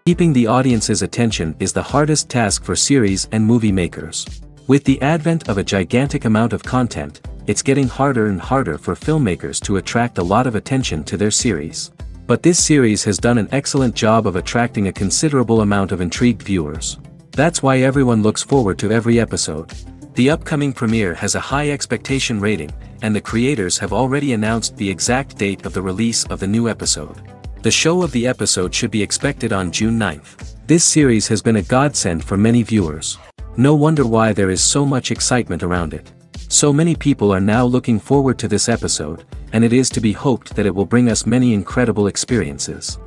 Keeping the audience's attention is the hardest task for series and movie makers. With the advent of a gigantic amount of content, it's getting harder and harder for filmmakers to attract a lot of attention to their series. But this series has done an excellent job of attracting a considerable amount of intrigued viewers. That's why everyone looks forward to every episode. The upcoming premiere has a high expectation rating, and the creators have already announced the exact date of the release of the new episode. The show of the episode should be expected on June 9th. This series has been a godsend for many viewers. No wonder why there is so much excitement around it. So many people are now looking forward to this episode, and it is to be hoped that it will bring us many incredible experiences.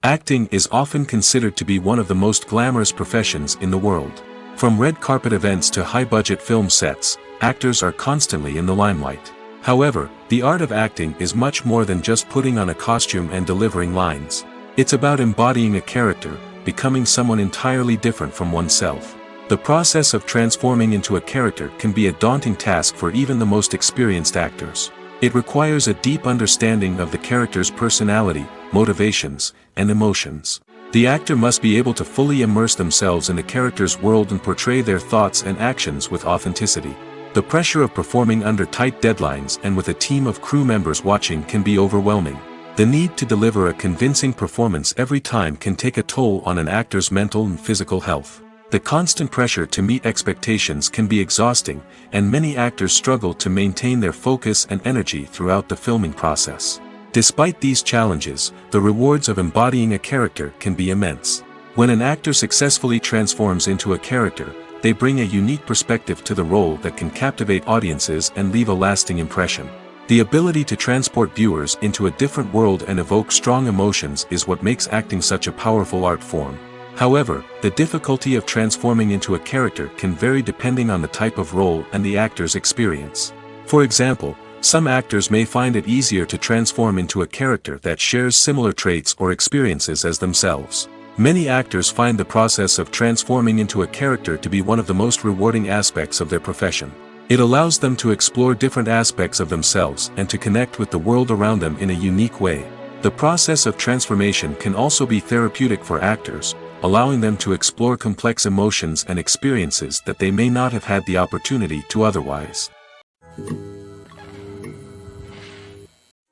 Acting is often considered to be one of the most glamorous professions in the world. From red carpet events to high-budget film sets, actors are constantly in the limelight. However, the art of acting is much more than just putting on a costume and delivering lines. It's about embodying a character, becoming someone entirely different from oneself. The process of transforming into a character can be a daunting task for even the most experienced actors. It requires a deep understanding of the character's personality, motivations, and emotions. The actor must be able to fully immerse themselves in the character's world and portray their thoughts and actions with authenticity. The pressure of performing under tight deadlines and with a team of crew members watching can be overwhelming. The need to deliver a convincing performance every time can take a toll on an actor's mental and physical health. The constant pressure to meet expectations can be exhausting, and many actors struggle to maintain their focus and energy throughout the filming process. Despite these challenges, the rewards of embodying a character can be immense. When an actor successfully transforms into a character, they bring a unique perspective to the role that can captivate audiences and leave a lasting impression. The ability to transport viewers into a different world and evoke strong emotions is what makes acting such a powerful art form. However, the difficulty of transforming into a character can vary depending on the type of role and the actor's experience. For example, some actors may find it easier to transform into a character that shares similar traits or experiences as themselves. Many actors find the process of transforming into a character to be one of the most rewarding aspects of their profession. It allows them to explore different aspects of themselves and to connect with the world around them in a unique way. The process of transformation can also be therapeutic for actors, allowing them to explore complex emotions and experiences that they may not have had the opportunity to otherwise.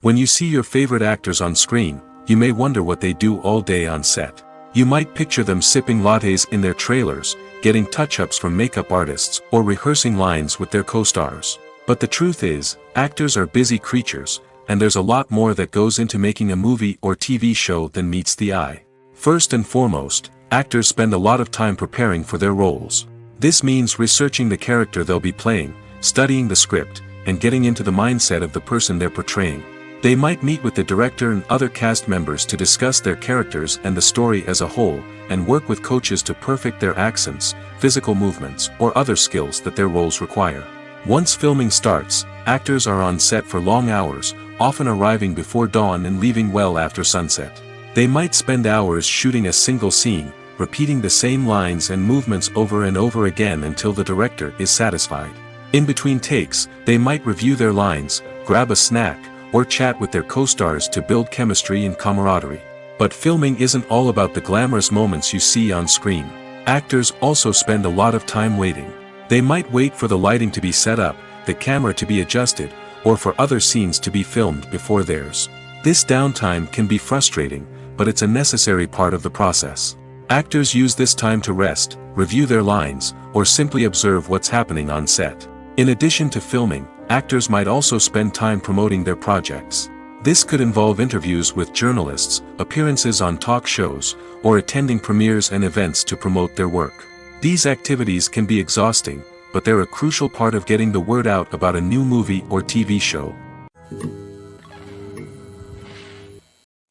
When you see your favorite actors on screen, you may wonder what they do all day on set. You might picture them sipping lattes in their trailers, getting touch-ups from makeup artists, or rehearsing lines with their co-stars. But the truth is, actors are busy creatures, and there's a lot more that goes into making a movie or TV show than meets the eye. First and foremost, actors spend a lot of time preparing for their roles. This means researching the character they'll be playing, studying the script, and getting into the mindset of the person they're portraying. They might meet with the director and other cast members to discuss their characters and the story as a whole, and work with coaches to perfect their accents, physical movements, or other skills that their roles require. Once filming starts, actors are on set for long hours, often arriving before dawn and leaving well after sunset. They might spend hours shooting a single scene, repeating the same lines and movements over and over again until the director is satisfied. In between takes, they might review their lines, grab a snack, or chat with their co-stars to build chemistry and camaraderie. But filming isn't all about the glamorous moments you see on screen. Actors also spend a lot of time waiting. They might wait for the lighting to be set up, the camera to be adjusted, or for other scenes to be filmed before theirs. This downtime can be frustrating, but it's a necessary part of the process. Actors use this time to rest, review their lines, or simply observe what's happening on set. In addition to filming, actors might also spend time promoting their projects. This could involve interviews with journalists, appearances on talk shows, or attending premieres and events to promote their work. These activities can be exhausting, but they're a crucial part of getting the word out about a new movie or TV show.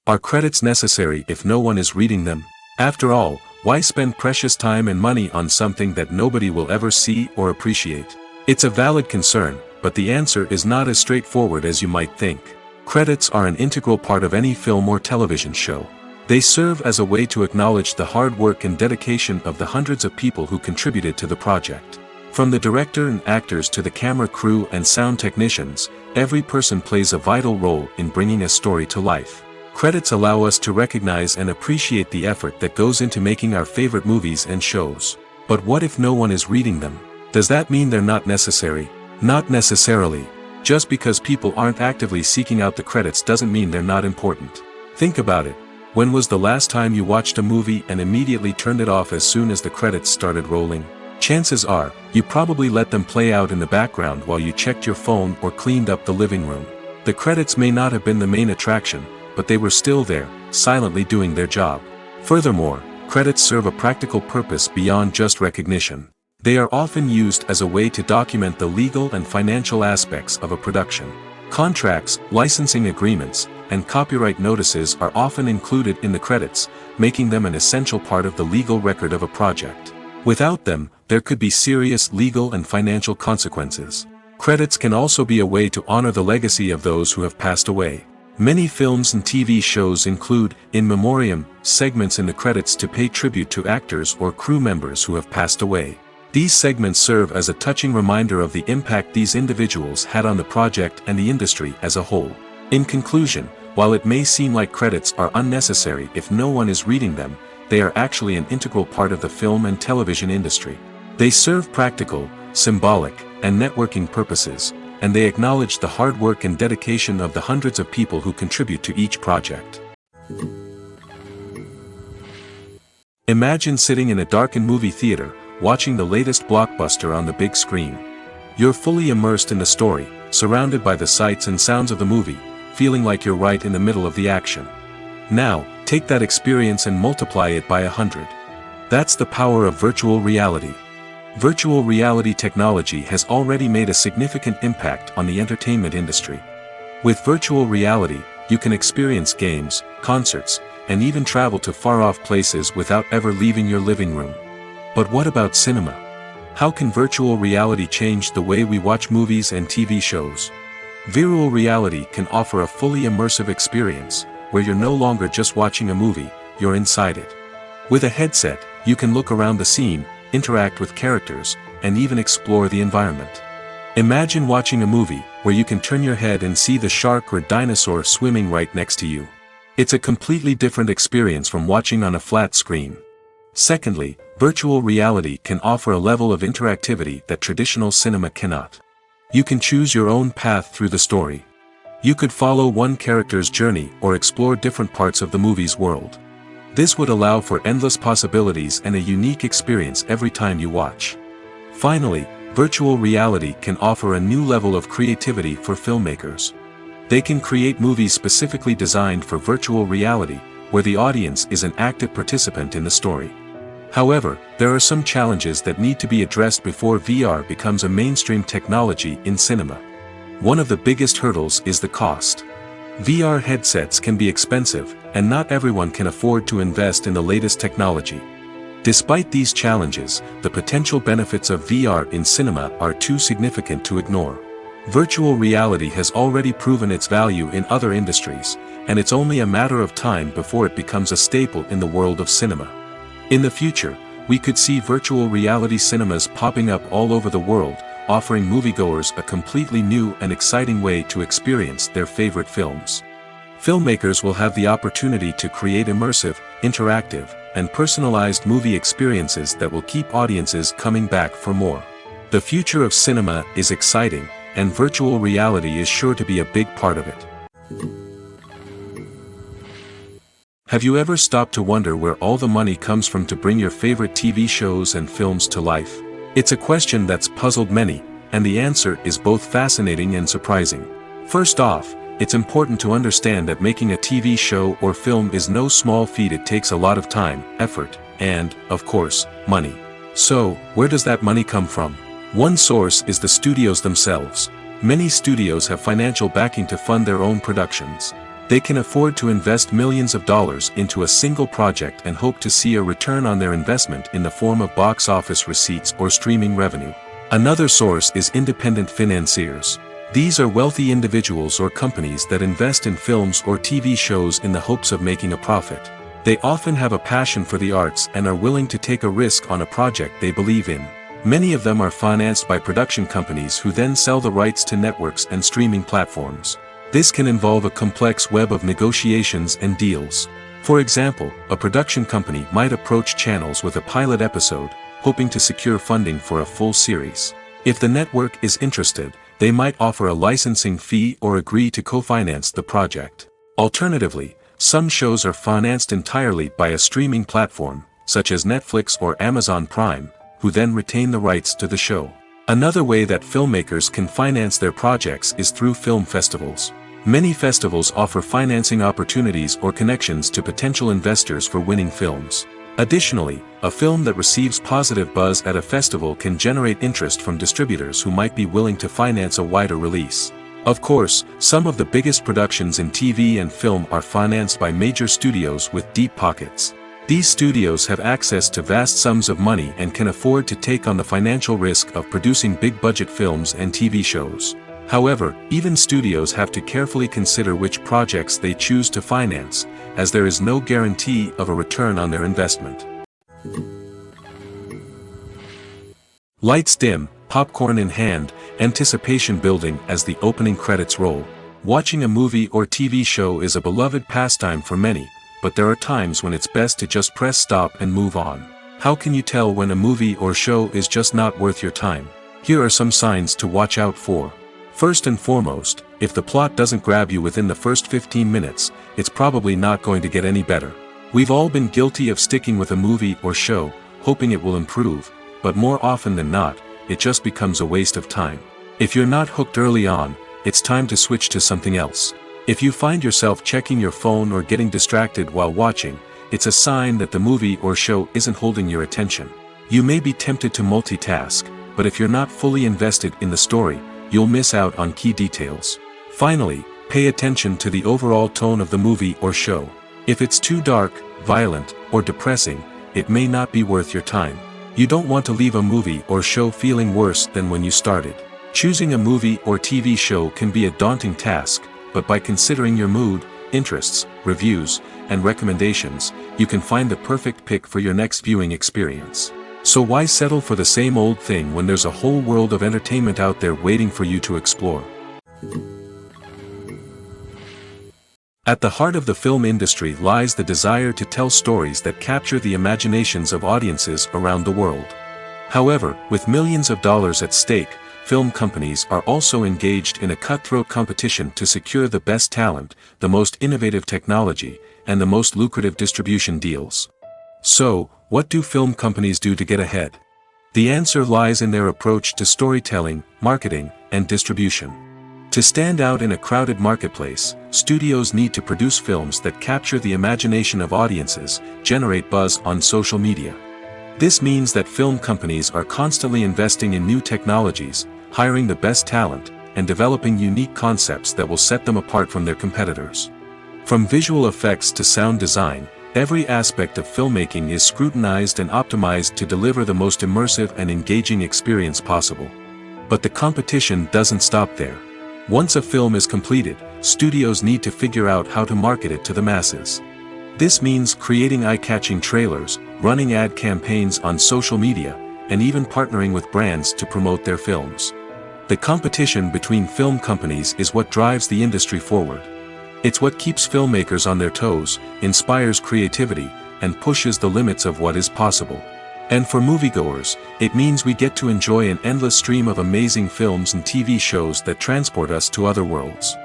Are credits necessary if no one is reading them? After all, why spend precious time and money on something that nobody will ever see or appreciate? It's a valid concern, but the answer is not as straightforward as you might think. Credits are an integral part of any film or television show. They serve as a way to acknowledge the hard work and dedication of the hundreds of people who contributed to the project. From the director and actors to the camera crew and sound technicians, every person plays a vital role in bringing a story to life. Credits allow us to recognize and appreciate the effort that goes into making our favorite movies and shows. But what if no one is reading them? Does that mean they're not necessary? Not necessarily. Just because people aren't actively seeking out the credits doesn't mean they're not important. Think about it. When was the last time you watched a movie and immediately turned it off as soon as the credits started rolling? Chances are, you probably let them play out in the background while you checked your phone or cleaned up the living room. The credits may not have been the main attraction, but they were still there, silently doing their job. Furthermore, credits serve a practical purpose beyond just recognition. They are often used as a way to document the legal and financial aspects of a production. Contracts, licensing agreements, and copyright notices are often included in the credits, making them an essential part of the legal record of a project. Without them, there could be serious legal and financial consequences. Credits can also be a way to honor the legacy of those who have passed away. Many films and TV shows include, in memoriam, segments in the credits to pay tribute to actors or crew members who have passed away. These segments serve as a touching reminder of the impact these individuals had on the project and the industry as a whole. In conclusion, while it may seem like credits are unnecessary if no one is reading them, they are actually an integral part of the film and television industry. They serve practical, symbolic, and networking purposes, and they acknowledge the hard work and dedication of the hundreds of people who contribute to each project. Imagine sitting in a darkened movie theater, watching the latest blockbuster on the big screen. You're fully immersed in the story, surrounded by the sights and sounds of the movie, feeling like you're right in the middle of the action. Now, take that experience and multiply it by 100. That's the power of virtual reality. Virtual reality technology has already made a significant impact on the entertainment industry. With virtual reality, you can experience games, concerts, and even travel to far-off places without ever leaving your living room. But what about cinema? How can virtual reality change the way we watch movies and TV shows? Virtual reality can offer a fully immersive experience, where you're no longer just watching a movie, you're inside it. With a headset, you can look around the scene, interact with characters, and even explore the environment. Imagine watching a movie, where you can turn your head and see the shark or dinosaur swimming right next to you. It's a completely different experience from watching on a flat screen. Secondly, virtual reality can offer a level of interactivity that traditional cinema cannot. You can choose your own path through the story. You could follow one character's journey or explore different parts of the movie's world. This would allow for endless possibilities and a unique experience every time you watch. Finally, virtual reality can offer a new level of creativity for filmmakers. They can create movies specifically designed for virtual reality, where the audience is an active participant in the story. However, there are some challenges that need to be addressed before VR becomes a mainstream technology in cinema. One of the biggest hurdles is the cost. VR headsets can be expensive, and not everyone can afford to invest in the latest technology. Despite these challenges, the potential benefits of VR in cinema are too significant to ignore. Virtual reality has already proven its value in other industries, and it's only a matter of time before it becomes a staple in the world of cinema. In the future, we could see virtual reality cinemas popping up all over the world, offering moviegoers a completely new and exciting way to experience their favorite films. Filmmakers will have the opportunity to create immersive, interactive, and personalized movie experiences that will keep audiences coming back for more. The future of cinema is exciting, and virtual reality is sure to be a big part of it. Have you ever stopped to wonder where all the money comes from to bring your favorite TV shows and films to life? It's a question that's puzzled many, and the answer is both fascinating and surprising. First off, it's important to understand that making a TV show or film is no small feat. It takes a lot of time, effort, and, of course, money. So, where does that money come from? One source is the studios themselves. Many studios have financial backing to fund their own productions. They can afford to invest millions of dollars into a single project and hope to see a return on their investment in the form of box office receipts or streaming revenue. Another source is independent financiers. These are wealthy individuals or companies that invest in films or TV shows in the hopes of making a profit. They often have a passion for the arts and are willing to take a risk on a project they believe in. Many of them are financed by production companies who then sell the rights to networks and streaming platforms. This can involve a complex web of negotiations and deals. For example, a production company might approach channels with a pilot episode, hoping to secure funding for a full series. If the network is interested, they might offer a licensing fee or agree to co-finance the project. Alternatively, some shows are financed entirely by a streaming platform, such as Netflix or Amazon Prime, who then retain the rights to the show. Another way that filmmakers can finance their projects is through film festivals. Many festivals offer financing opportunities or connections to potential investors for winning films. Additionally, a film that receives positive buzz at a festival can generate interest from distributors who might be willing to finance a wider release. Of course, some of the biggest productions in TV and film are financed by major studios with deep pockets. These studios have access to vast sums of money and can afford to take on the financial risk of producing big-budget films and TV shows. However, even studios have to carefully consider which projects they choose to finance, as there is no guarantee of a return on their investment. Lights dim, popcorn in hand, anticipation building as the opening credits roll. Watching a movie or TV show is a beloved pastime for many, but there are times when it's best to just press stop and move on. How can you tell when a movie or show is just not worth your time? Here are some signs to watch out for. First and foremost, if the plot doesn't grab you within the first 15 minutes, it's probably not going to get any better. We've all been guilty of sticking with a movie or show, hoping it will improve, but more often than not, it just becomes a waste of time. If you're not hooked early on, it's time to switch to something else. If you find yourself checking your phone or getting distracted while watching, it's a sign that the movie or show isn't holding your attention. You may be tempted to multitask, but if you're not fully invested in the story, you'll miss out on key details. Finally, pay attention to the overall tone of the movie or show. If it's too dark, violent, or depressing, it may not be worth your time. You don't want to leave a movie or show feeling worse than when you started. Choosing a movie or TV show can be a daunting task, but by considering your mood, interests, reviews, and recommendations, you can find the perfect pick for your next viewing experience. So why settle for the same old thing when there's a whole world of entertainment out there waiting for you to explore? At the heart of the film industry lies the desire to tell stories that capture the imaginations of audiences around the world. However, with millions of dollars at stake, film companies are also engaged in a cutthroat competition to secure the best talent, the most innovative technology, and the most lucrative distribution deals. So, what do film companies do to get ahead? The answer lies in their approach to storytelling, marketing, and distribution. To stand out in a crowded marketplace, studios need to produce films that capture the imagination of audiences, generate buzz on social media. This means that film companies are constantly investing in new technologies, hiring the best talent, and developing unique concepts that will set them apart from their competitors. From visual effects to sound design, every aspect of filmmaking is scrutinized and optimized to deliver the most immersive and engaging experience possible. But the competition doesn't stop there. Once a film is completed, studios need to figure out how to market it to the masses. This means creating eye-catching trailers, running ad campaigns on social media, and even partnering with brands to promote their films. The competition between film companies is what drives the industry forward. It's what keeps filmmakers on their toes, inspires creativity, and pushes the limits of what is possible. And for moviegoers, it means we get to enjoy an endless stream of amazing films and TV shows that transport us to other worlds.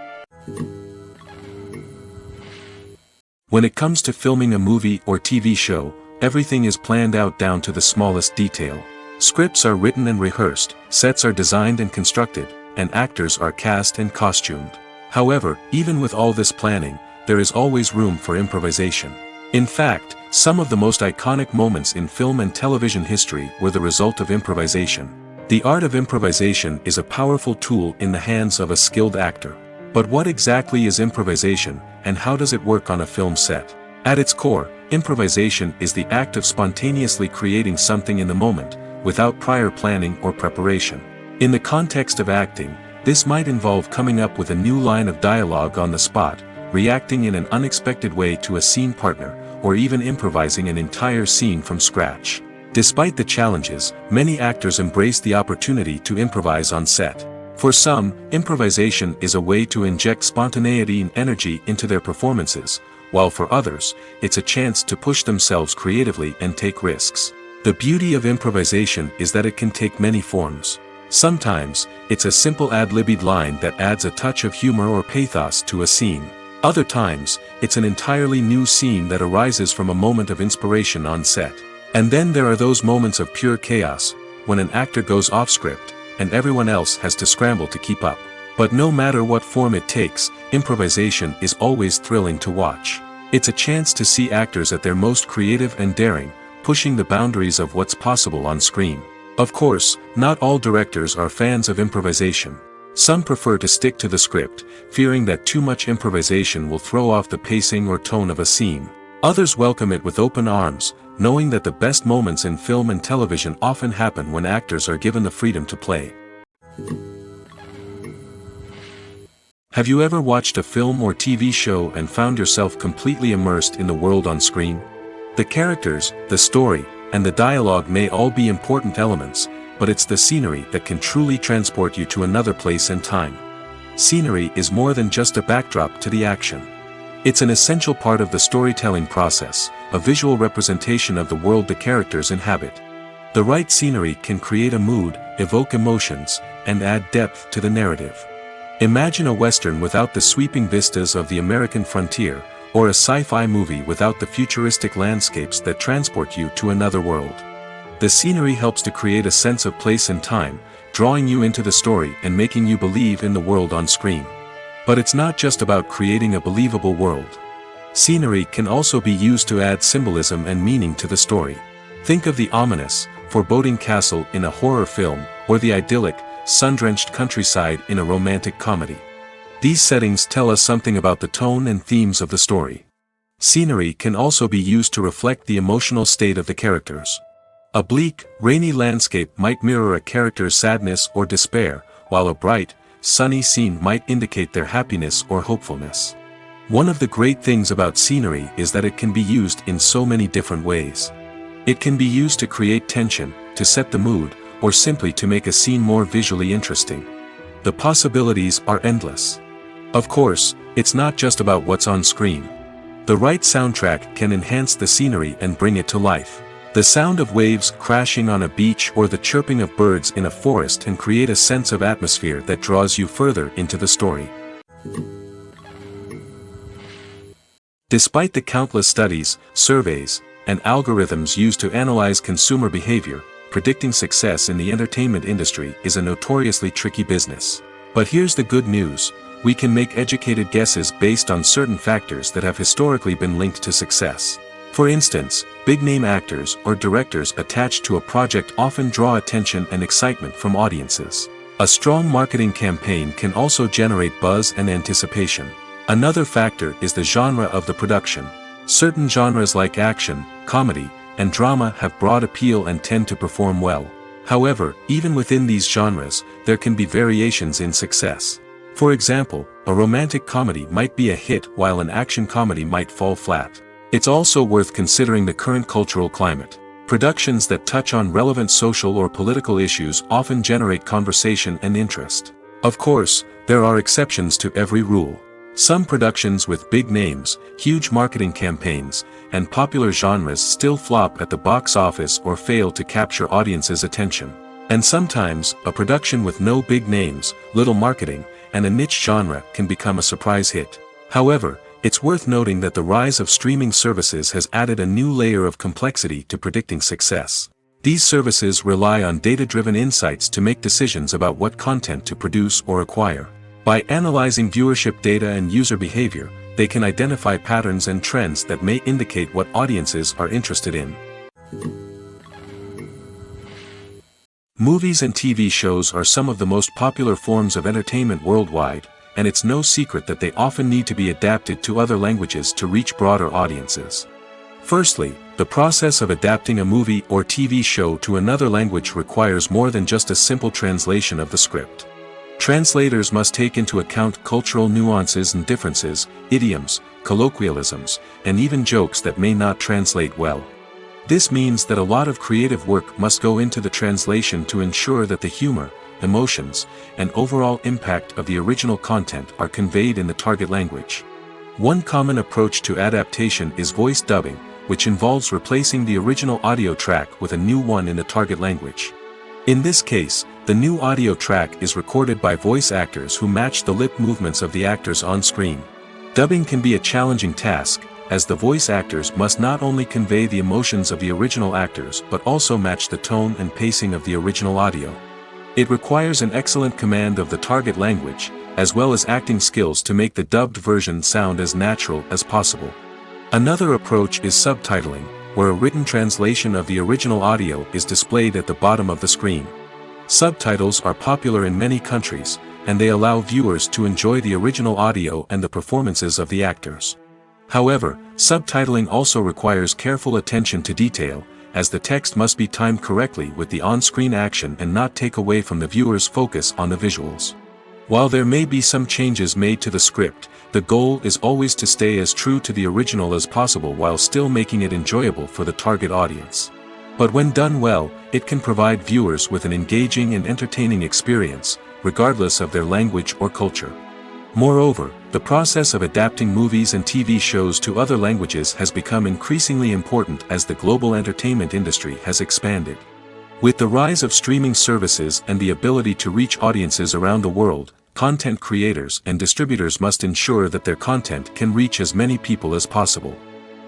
When it comes to filming a movie or TV show, everything is planned out down to the smallest detail. Scripts are written and rehearsed, sets are designed and constructed, and actors are cast and costumed. However, even with all this planning, there is always room for improvisation. In fact, some of the most iconic moments in film and television history were the result of improvisation. The art of improvisation is a powerful tool in the hands of a skilled actor. But what exactly is improvisation, and how does it work on a film set? At its core, improvisation is the act of spontaneously creating something in the moment, without prior planning or preparation. In the context of acting, this might involve coming up with a new line of dialogue on the spot, reacting in an unexpected way to a scene partner, or even improvising an entire scene from scratch. Despite the challenges, many actors embrace the opportunity to improvise on set. For some, improvisation is a way to inject spontaneity and energy into their performances, while for others, it's a chance to push themselves creatively and take risks. The beauty of improvisation is that it can take many forms. Sometimes, it's a simple ad-libbed line that adds a touch of humor or pathos to a scene. Other times, it's an entirely new scene that arises from a moment of inspiration on set. And then there are those moments of pure chaos, when an actor goes off script, and everyone else has to scramble to keep up. But no matter what form it takes, improvisation is always thrilling to watch. It's a chance to see actors at their most creative and daring, pushing the boundaries of what's possible on screen. Of course, not all directors are fans of improvisation. Some prefer to stick to the script, fearing that too much improvisation will throw off the pacing or tone of a scene. Others welcome it with open arms, knowing that the best moments in film and television often happen when actors are given the freedom to play. Have you ever watched a film or TV show and found yourself completely immersed in the world on screen? The characters, the story, and the dialogue may all be important elements, but it's the scenery that can truly transport you to another place and time. Scenery is more than just a backdrop to the action. It's an essential part of the storytelling process, a visual representation of the world the characters inhabit. The right scenery can create a mood, evoke emotions, and add depth to the narrative. Imagine a Western without the sweeping vistas of the American frontier, or a sci-fi movie without the futuristic landscapes that transport you to another world. The scenery helps to create a sense of place and time, drawing you into the story and making you believe in the world on screen. But it's not just about creating a believable world. Scenery can also be used to add symbolism and meaning to the story. Think of the ominous, foreboding castle in a horror film, or the idyllic, sun-drenched countryside in a romantic comedy. These settings tell us something about the tone and themes of the story. Scenery can also be used to reflect the emotional state of the characters. A bleak, rainy landscape might mirror a character's sadness or despair, while a bright, sunny scene might indicate their happiness or hopefulness. One of the great things about scenery is that it can be used in so many different ways. It can be used to create tension, to set the mood, or simply to make a scene more visually interesting. The possibilities are endless. Of course, it's not just about what's on screen. The right soundtrack can enhance the scenery and bring it to life. The sound of waves crashing on a beach or the chirping of birds in a forest can create a sense of atmosphere that draws you further into the story. Despite the countless studies, surveys, and algorithms used to analyze consumer behavior, predicting success in the entertainment industry is a notoriously tricky business. But here's the good news. We can make educated guesses based on certain factors that have historically been linked to success. For instance, big-name actors or directors attached to a project often draw attention and excitement from audiences. A strong marketing campaign can also generate buzz and anticipation. Another factor is the genre of the production. Certain genres like action, comedy, and drama have broad appeal and tend to perform well. However, even within these genres, there can be variations in success. For example, a romantic comedy might be a hit while an action comedy might fall flat. It's also worth considering the current cultural climate. Productions that touch on relevant social or political issues often generate conversation and interest. Of course, there are exceptions to every rule. Some productions with big names, huge marketing campaigns, and popular genres still flop at the box office or fail to capture audiences' attention. And sometimes, a production with no big names, little marketing, and a niche genre can become a surprise hit. However, it's worth noting that the rise of streaming services has added a new layer of complexity to predicting success. These services rely on data-driven insights to make decisions about what content to produce or acquire. By analyzing viewership data and user behavior, they can identify patterns and trends that may indicate what audiences are interested in. Movies and TV shows are some of the most popular forms of entertainment worldwide, and it's no secret that they often need to be adapted to other languages to reach broader audiences. Firstly, the process of adapting a movie or TV show to another language requires more than just a simple translation of the script. Translators must take into account cultural nuances and differences, idioms, colloquialisms, and even jokes that may not translate well. This means that a lot of creative work must go into the translation to ensure that the humor, emotions, and overall impact of the original content are conveyed in the target language. One common approach to adaptation is voice dubbing, which involves replacing the original audio track with a new one in the target language. In this case, the new audio track is recorded by voice actors who match the lip movements of the actors on screen. Dubbing can be a challenging task, as the voice actors must not only convey the emotions of the original actors but also match the tone and pacing of the original audio. It requires an excellent command of the target language, as well as acting skills to make the dubbed version sound as natural as possible. Another approach is subtitling, where a written translation of the original audio is displayed at the bottom of the screen. Subtitles are popular in many countries, and they allow viewers to enjoy the original audio and the performances of the actors. However, subtitling also requires careful attention to detail, as the text must be timed correctly with the on-screen action and not take away from the viewer's focus on the visuals. While there may be some changes made to the script, the goal is always to stay as true to the original as possible while still making it enjoyable for the target audience. But when done well, it can provide viewers with an engaging and entertaining experience, regardless of their language or culture. Moreover, the process of adapting movies and TV shows to other languages has become increasingly important as the global entertainment industry has expanded. With the rise of streaming services and the ability to reach audiences around the world, content creators and distributors must ensure that their content can reach as many people as possible.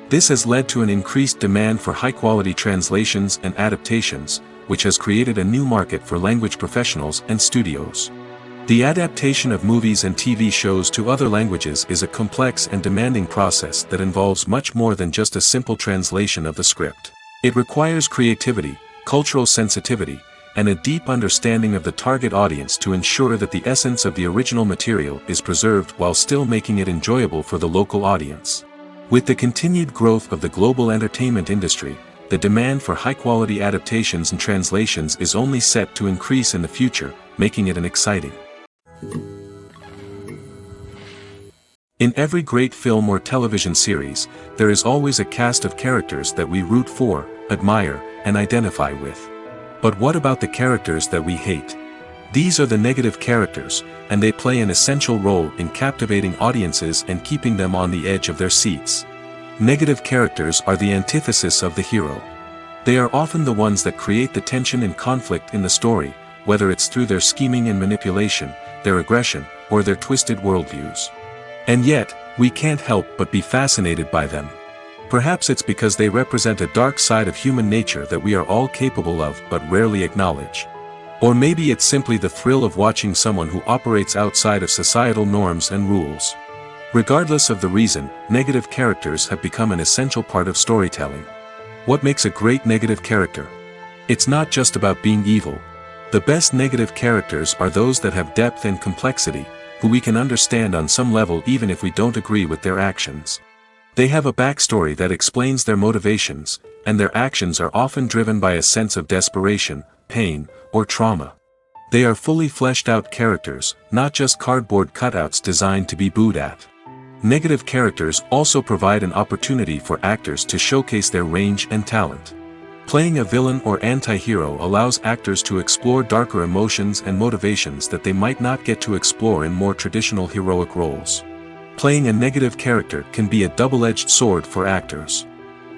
This has led to an increased demand for high-quality translations and adaptations, which has created a new market for language professionals and studios. The adaptation of movies and TV shows to other languages is a complex and demanding process that involves much more than just a simple translation of the script. It requires creativity, cultural sensitivity, and a deep understanding of the target audience to ensure that the essence of the original material is preserved while still making it enjoyable for the local audience. With the continued growth of the global entertainment industry, the demand for high-quality adaptations and translations is only set to increase in the future, making it an exciting. In every great film or television series, there is always a cast of characters that we root for, admire, and identify with. But what about the characters that we hate? These are the negative characters, and they play an essential role in captivating audiences and keeping them on the edge of their seats. Negative characters are the antithesis of the hero. They are often the ones that create the tension and conflict in the story, whether it's through their scheming and manipulation, their aggression, or their twisted worldviews. And yet, we can't help but be fascinated by them. Perhaps it's because they represent a dark side of human nature that we are all capable of but rarely acknowledge. Or maybe it's simply the thrill of watching someone who operates outside of societal norms and rules. Regardless of the reason, negative characters have become an essential part of storytelling. What makes a great negative character? It's not just about being evil. The best negative characters are those that have depth and complexity, who we can understand on some level even if we don't agree with their actions. They have a backstory that explains their motivations, and their actions are often driven by a sense of desperation, pain, or trauma. They are fully fleshed out characters, not just cardboard cutouts designed to be booed at. Negative characters also provide an opportunity for actors to showcase their range and talent. Playing a villain or anti-hero allows actors to explore darker emotions and motivations that they might not get to explore in more traditional heroic roles. Playing a negative character can be a double-edged sword for actors.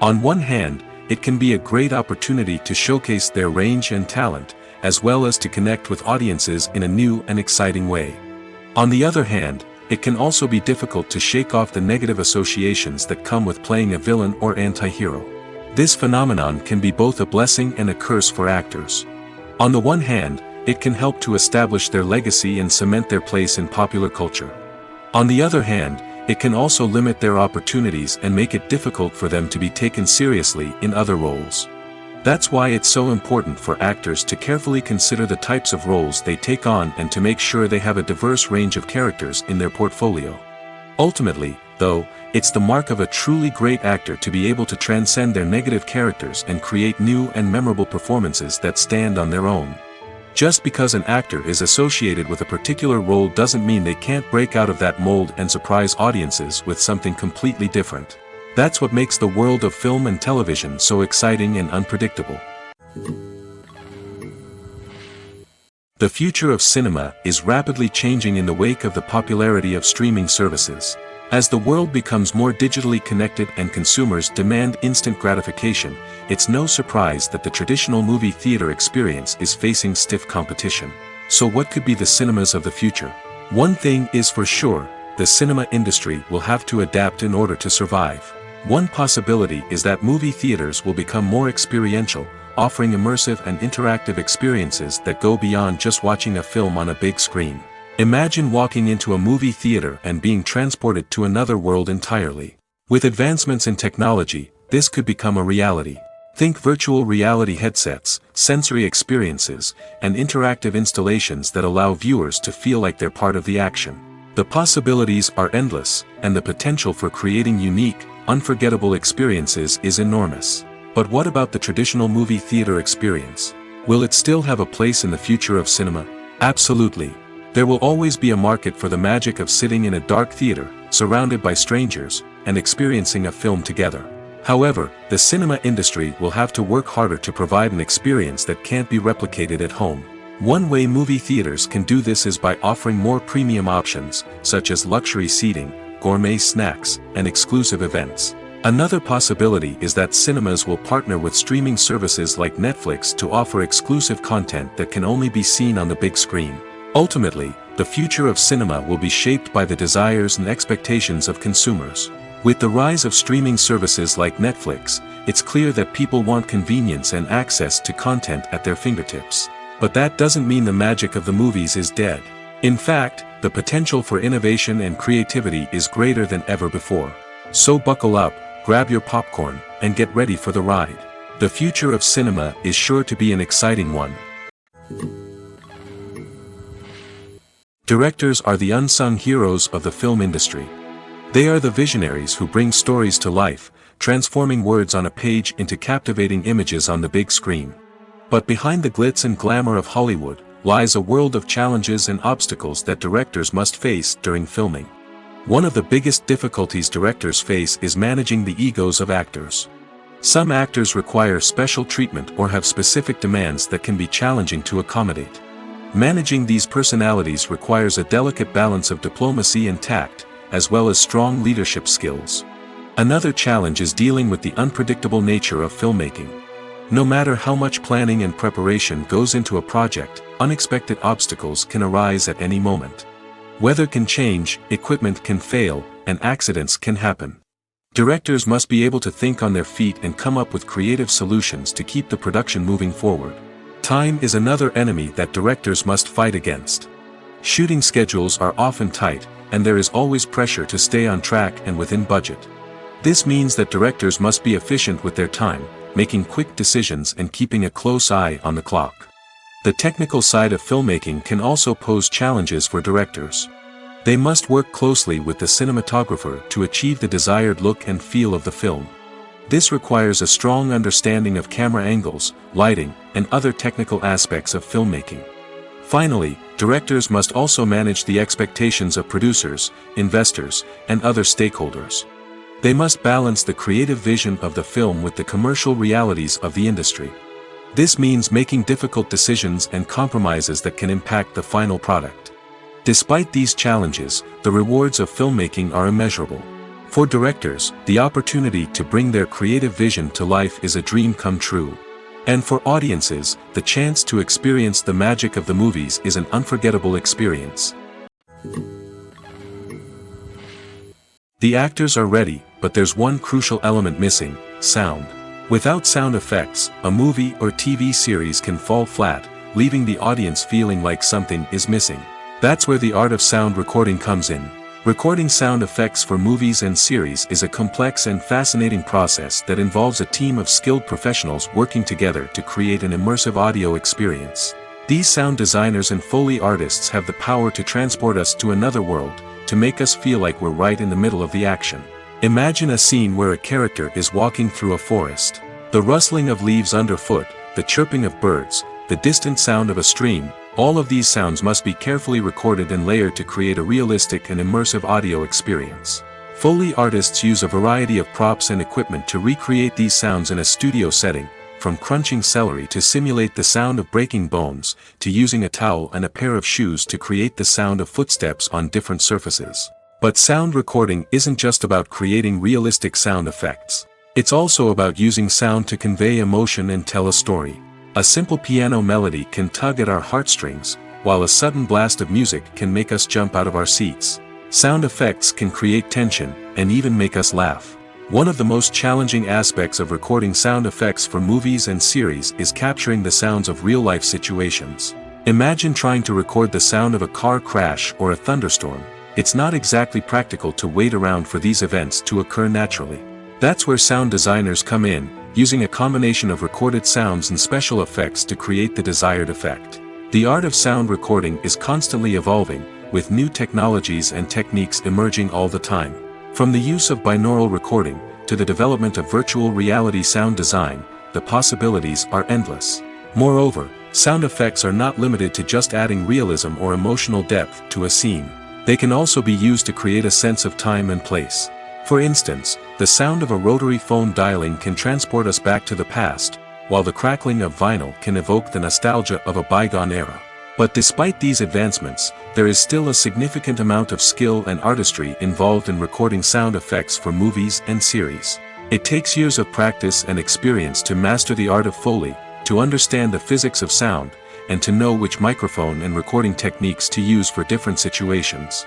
On one hand, it can be a great opportunity to showcase their range and talent, as well as to connect with audiences in a new and exciting way. On the other hand, it can also be difficult to shake off the negative associations that come with playing a villain or anti-hero. This phenomenon can be both a blessing and a curse for actors. On the one hand, it can help to establish their legacy and cement their place in popular culture. On the other hand, it can also limit their opportunities and make it difficult for them to be taken seriously in other roles. That's why it's so important for actors to carefully consider the types of roles they take on and to make sure they have a diverse range of characters in their portfolio. Ultimately, though, it's the mark of a truly great actor to be able to transcend their negative characters and create new and memorable performances that stand on their own. Just because an actor is associated with a particular role doesn't mean they can't break out of that mold and surprise audiences with something completely different. That's what makes the world of film and television so exciting and unpredictable. The future of cinema is rapidly changing in the wake of the popularity of streaming services. As the world becomes more digitally connected and consumers demand instant gratification, it's no surprise that the traditional movie theater experience is facing stiff competition. So what could be the cinemas of the future? One thing is for sure, the cinema industry will have to adapt in order to survive. One possibility is that movie theaters will become more experiential, offering immersive and interactive experiences that go beyond just watching a film on a big screen. Imagine walking into a movie theater and being transported to another world entirely. With advancements in technology, this could become a reality. Think virtual reality headsets, sensory experiences, and interactive installations that allow viewers to feel like they're part of the action. The possibilities are endless, and the potential for creating unique, unforgettable experiences is enormous. But what about the traditional movie theater experience? Will it still have a place in the future of cinema? Absolutely. There will always be a market for the magic of sitting in a dark theater, surrounded by strangers, and experiencing a film together. However, the cinema industry will have to work harder to provide an experience that can't be replicated at home. One way movie theaters can do this is by offering more premium options, such as luxury seating, gourmet snacks, and exclusive events. Another possibility is that cinemas will partner with streaming services like Netflix to offer exclusive content that can only be seen on the big screen. Ultimately, the future of cinema will be shaped by the desires and expectations of consumers. With the rise of streaming services like Netflix, it's clear that people want convenience and access to content at their fingertips. But that doesn't mean the magic of the movies is dead. In fact, the potential for innovation and creativity is greater than ever before. So buckle up, grab your popcorn, and get ready for the ride. The future of cinema is sure to be an exciting one. Directors are the unsung heroes of the film industry. They are the visionaries who bring stories to life, transforming words on a page into captivating images on the big screen. But behind the glitz and glamour of Hollywood, lies a world of challenges and obstacles that directors must face during filming. One of the biggest difficulties directors face is managing the egos of actors. Some actors require special treatment or have specific demands that can be challenging to accommodate. Managing these personalities requires a delicate balance of diplomacy and tact, as well as strong leadership skills. Another challenge is dealing with the unpredictable nature of filmmaking. No matter how much planning and preparation goes into a project, unexpected obstacles can arise at any moment. Weather can change, equipment can fail, and accidents can happen. Directors must be able to think on their feet and come up with creative solutions to keep the production moving forward. Time is another enemy that directors must fight against. Shooting schedules are often tight, and there is always pressure to stay on track and within budget. This means that directors must be efficient with their time, making quick decisions and keeping a close eye on the clock. The technical side of filmmaking can also pose challenges for directors. They must work closely with the cinematographer to achieve the desired look and feel of the film. This requires a strong understanding of camera angles, lighting, and other technical aspects of filmmaking. Finally, directors must also manage the expectations of producers, investors, and other stakeholders. They must balance the creative vision of the film with the commercial realities of the industry. This means making difficult decisions and compromises that can impact the final product. Despite these challenges, the rewards of filmmaking are immeasurable. For directors, the opportunity to bring their creative vision to life is a dream come true. And for audiences, the chance to experience the magic of the movies is an unforgettable experience. The actors are ready, but there's one crucial element missing: sound. Without sound effects, a movie or TV series can fall flat, leaving the audience feeling like something is missing. That's where the art of sound recording comes in. Recording sound effects for movies and series is a complex and fascinating process that involves a team of skilled professionals working together to create an immersive audio experience. These sound designers and Foley artists have the power to transport us to another world, to make us feel like we're right in the middle of the action. Imagine a scene where a character is walking through a forest. The rustling of leaves underfoot, the chirping of birds, the distant sound of a stream, all of these sounds must be carefully recorded and layered to create a realistic and immersive audio experience. Foley artists use a variety of props and equipment to recreate these sounds in a studio setting, from crunching celery to simulate the sound of breaking bones, to using a towel and a pair of shoes to create the sound of footsteps on different surfaces. But sound recording isn't just about creating realistic sound effects. It's also about using sound to convey emotion and tell a story. A simple piano melody can tug at our heartstrings, while a sudden blast of music can make us jump out of our seats. Sound effects can create tension, and even make us laugh. One of the most challenging aspects of recording sound effects for movies and series is capturing the sounds of real-life situations. Imagine trying to record the sound of a car crash or a thunderstorm. It's not exactly practical to wait around for these events to occur naturally. That's where sound designers come in, using a combination of recorded sounds and special effects to create the desired effect. The art of sound recording is constantly evolving, with new technologies and techniques emerging all the time. From the use of binaural recording, to the development of virtual reality sound design, the possibilities are endless. Moreover, sound effects are not limited to just adding realism or emotional depth to a scene. They can also be used to create a sense of time and place. For instance, the sound of a rotary phone dialing can transport us back to the past, while the crackling of vinyl can evoke the nostalgia of a bygone era. But despite these advancements, there is still a significant amount of skill and artistry involved in recording sound effects for movies and series. It takes years of practice and experience to master the art of Foley, to understand the physics of sound, and to know which microphone and recording techniques to use for different situations.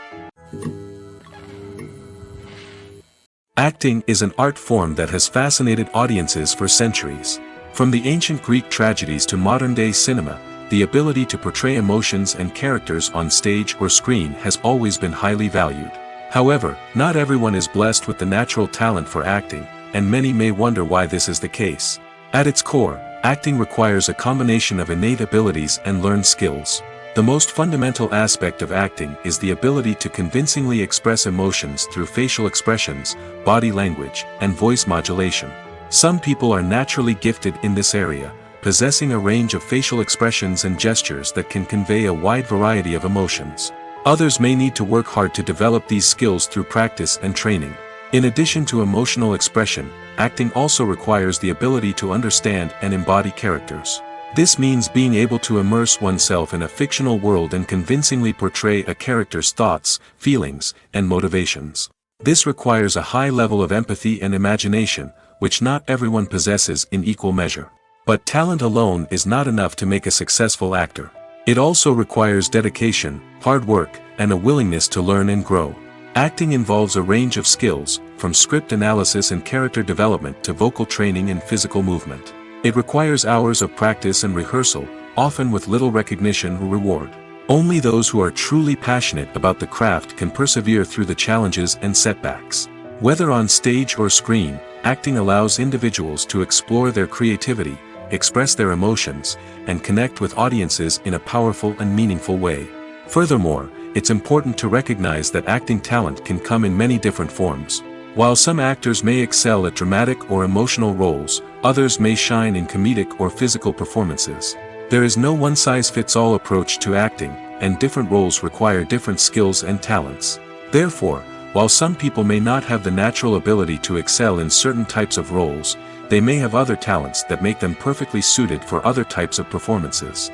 Acting is an art form that has fascinated audiences for centuries. From the ancient Greek tragedies to modern-day cinema, the ability to portray emotions and characters on stage or screen has always been highly valued. However, not everyone is blessed with the natural talent for acting, and many may wonder why this is the case. At its core, acting requires a combination of innate abilities and learned skills. The most fundamental aspect of acting is the ability to convincingly express emotions through facial expressions, body language, and voice modulation. Some people are naturally gifted in this area, possessing a range of facial expressions and gestures that can convey a wide variety of emotions. Others may need to work hard to develop these skills through practice and training. In addition to emotional expression, acting also requires the ability to understand and embody characters. This means being able to immerse oneself in a fictional world and convincingly portray a character's thoughts, feelings, and motivations. This requires a high level of empathy and imagination, which not everyone possesses in equal measure. But talent alone is not enough to make a successful actor. It also requires dedication, hard work, and a willingness to learn and grow. Acting involves a range of skills, from script analysis and character development to vocal training and physical movement. It requires hours of practice and rehearsal, often with little recognition or reward. Only those who are truly passionate about the craft can persevere through the challenges and setbacks. Whether on stage or screen, acting allows individuals to explore their creativity, express their emotions, and connect with audiences in a powerful and meaningful way. Furthermore, it's important to recognize that acting talent can come in many different forms. While some actors may excel at dramatic or emotional roles, others may shine in comedic or physical performances. There is no one-size-fits-all approach to acting, and different roles require different skills and talents. Therefore, while some people may not have the natural ability to excel in certain types of roles, they may have other talents that make them perfectly suited for other types of performances.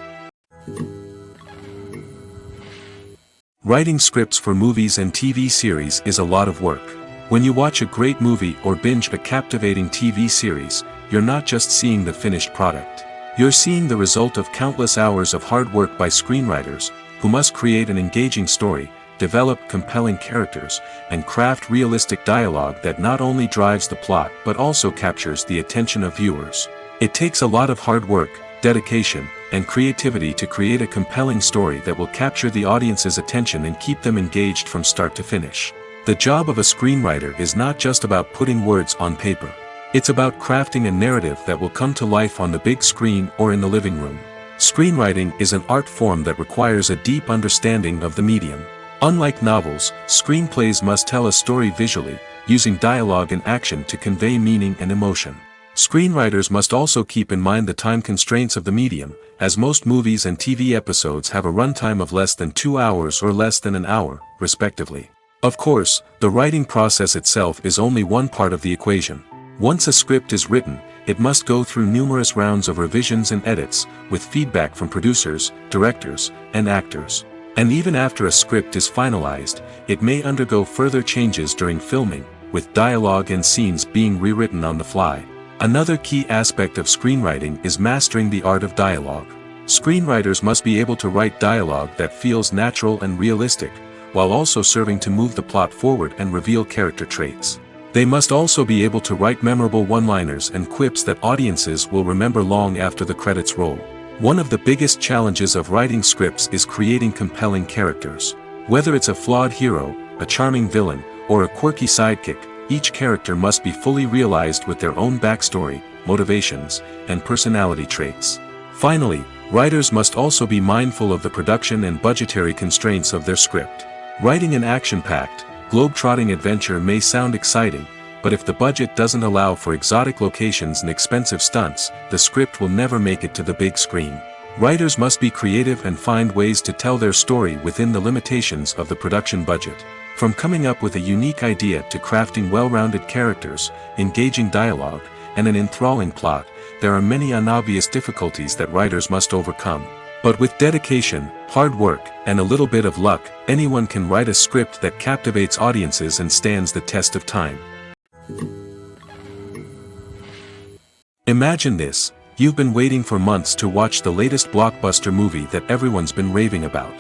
Writing scripts for movies and TV series is a lot of work. When you watch a great movie or binge a captivating TV series, you're not just seeing the finished product. You're seeing the result of countless hours of hard work by screenwriters, who must create an engaging story, develop compelling characters, and craft realistic dialogue that not only drives the plot but also captures the attention of viewers. It takes a lot of hard work, dedication, and creativity to create a compelling story that will capture the audience's attention and keep them engaged from start to finish. The job of a screenwriter is not just about putting words on paper. It's about crafting a narrative that will come to life on the big screen or in the living room. Screenwriting is an art form that requires a deep understanding of the medium. Unlike novels, screenplays must tell a story visually, using dialogue and action to convey meaning and emotion. Screenwriters must also keep in mind the time constraints of the medium, as most movies and TV episodes have a runtime of less than 2 hours or less than an hour, respectively. Of course, the writing process itself is only one part of the equation. Once a script is written, it must go through numerous rounds of revisions and edits, with feedback from producers, directors, and actors. And even after a script is finalized, it may undergo further changes during filming, with dialogue and scenes being rewritten on the fly. Another key aspect of screenwriting is mastering the art of dialogue. Screenwriters must be able to write dialogue that feels natural and realistic, while also serving to move the plot forward and reveal character traits. They must also be able to write memorable one-liners and quips that audiences will remember long after the credits roll. One of the biggest challenges of writing scripts is creating compelling characters. Whether it's a flawed hero, a charming villain, or a quirky sidekick, each character must be fully realized with their own backstory, motivations, and personality traits. Finally, writers must also be mindful of the production and budgetary constraints of their script. Writing an action-packed, globe-trotting adventure may sound exciting, but if the budget doesn't allow for exotic locations and expensive stunts, the script will never make it to the big screen. Writers must be creative and find ways to tell their story within the limitations of the production budget. From coming up with a unique idea to crafting well-rounded characters, engaging dialogue, and an enthralling plot, there are many unobvious difficulties that writers must overcome. But with dedication, hard work, and a little bit of luck, anyone can write a script that captivates audiences and stands the test of time. Imagine this: you've been waiting for months to watch the latest blockbuster movie that everyone's been raving about.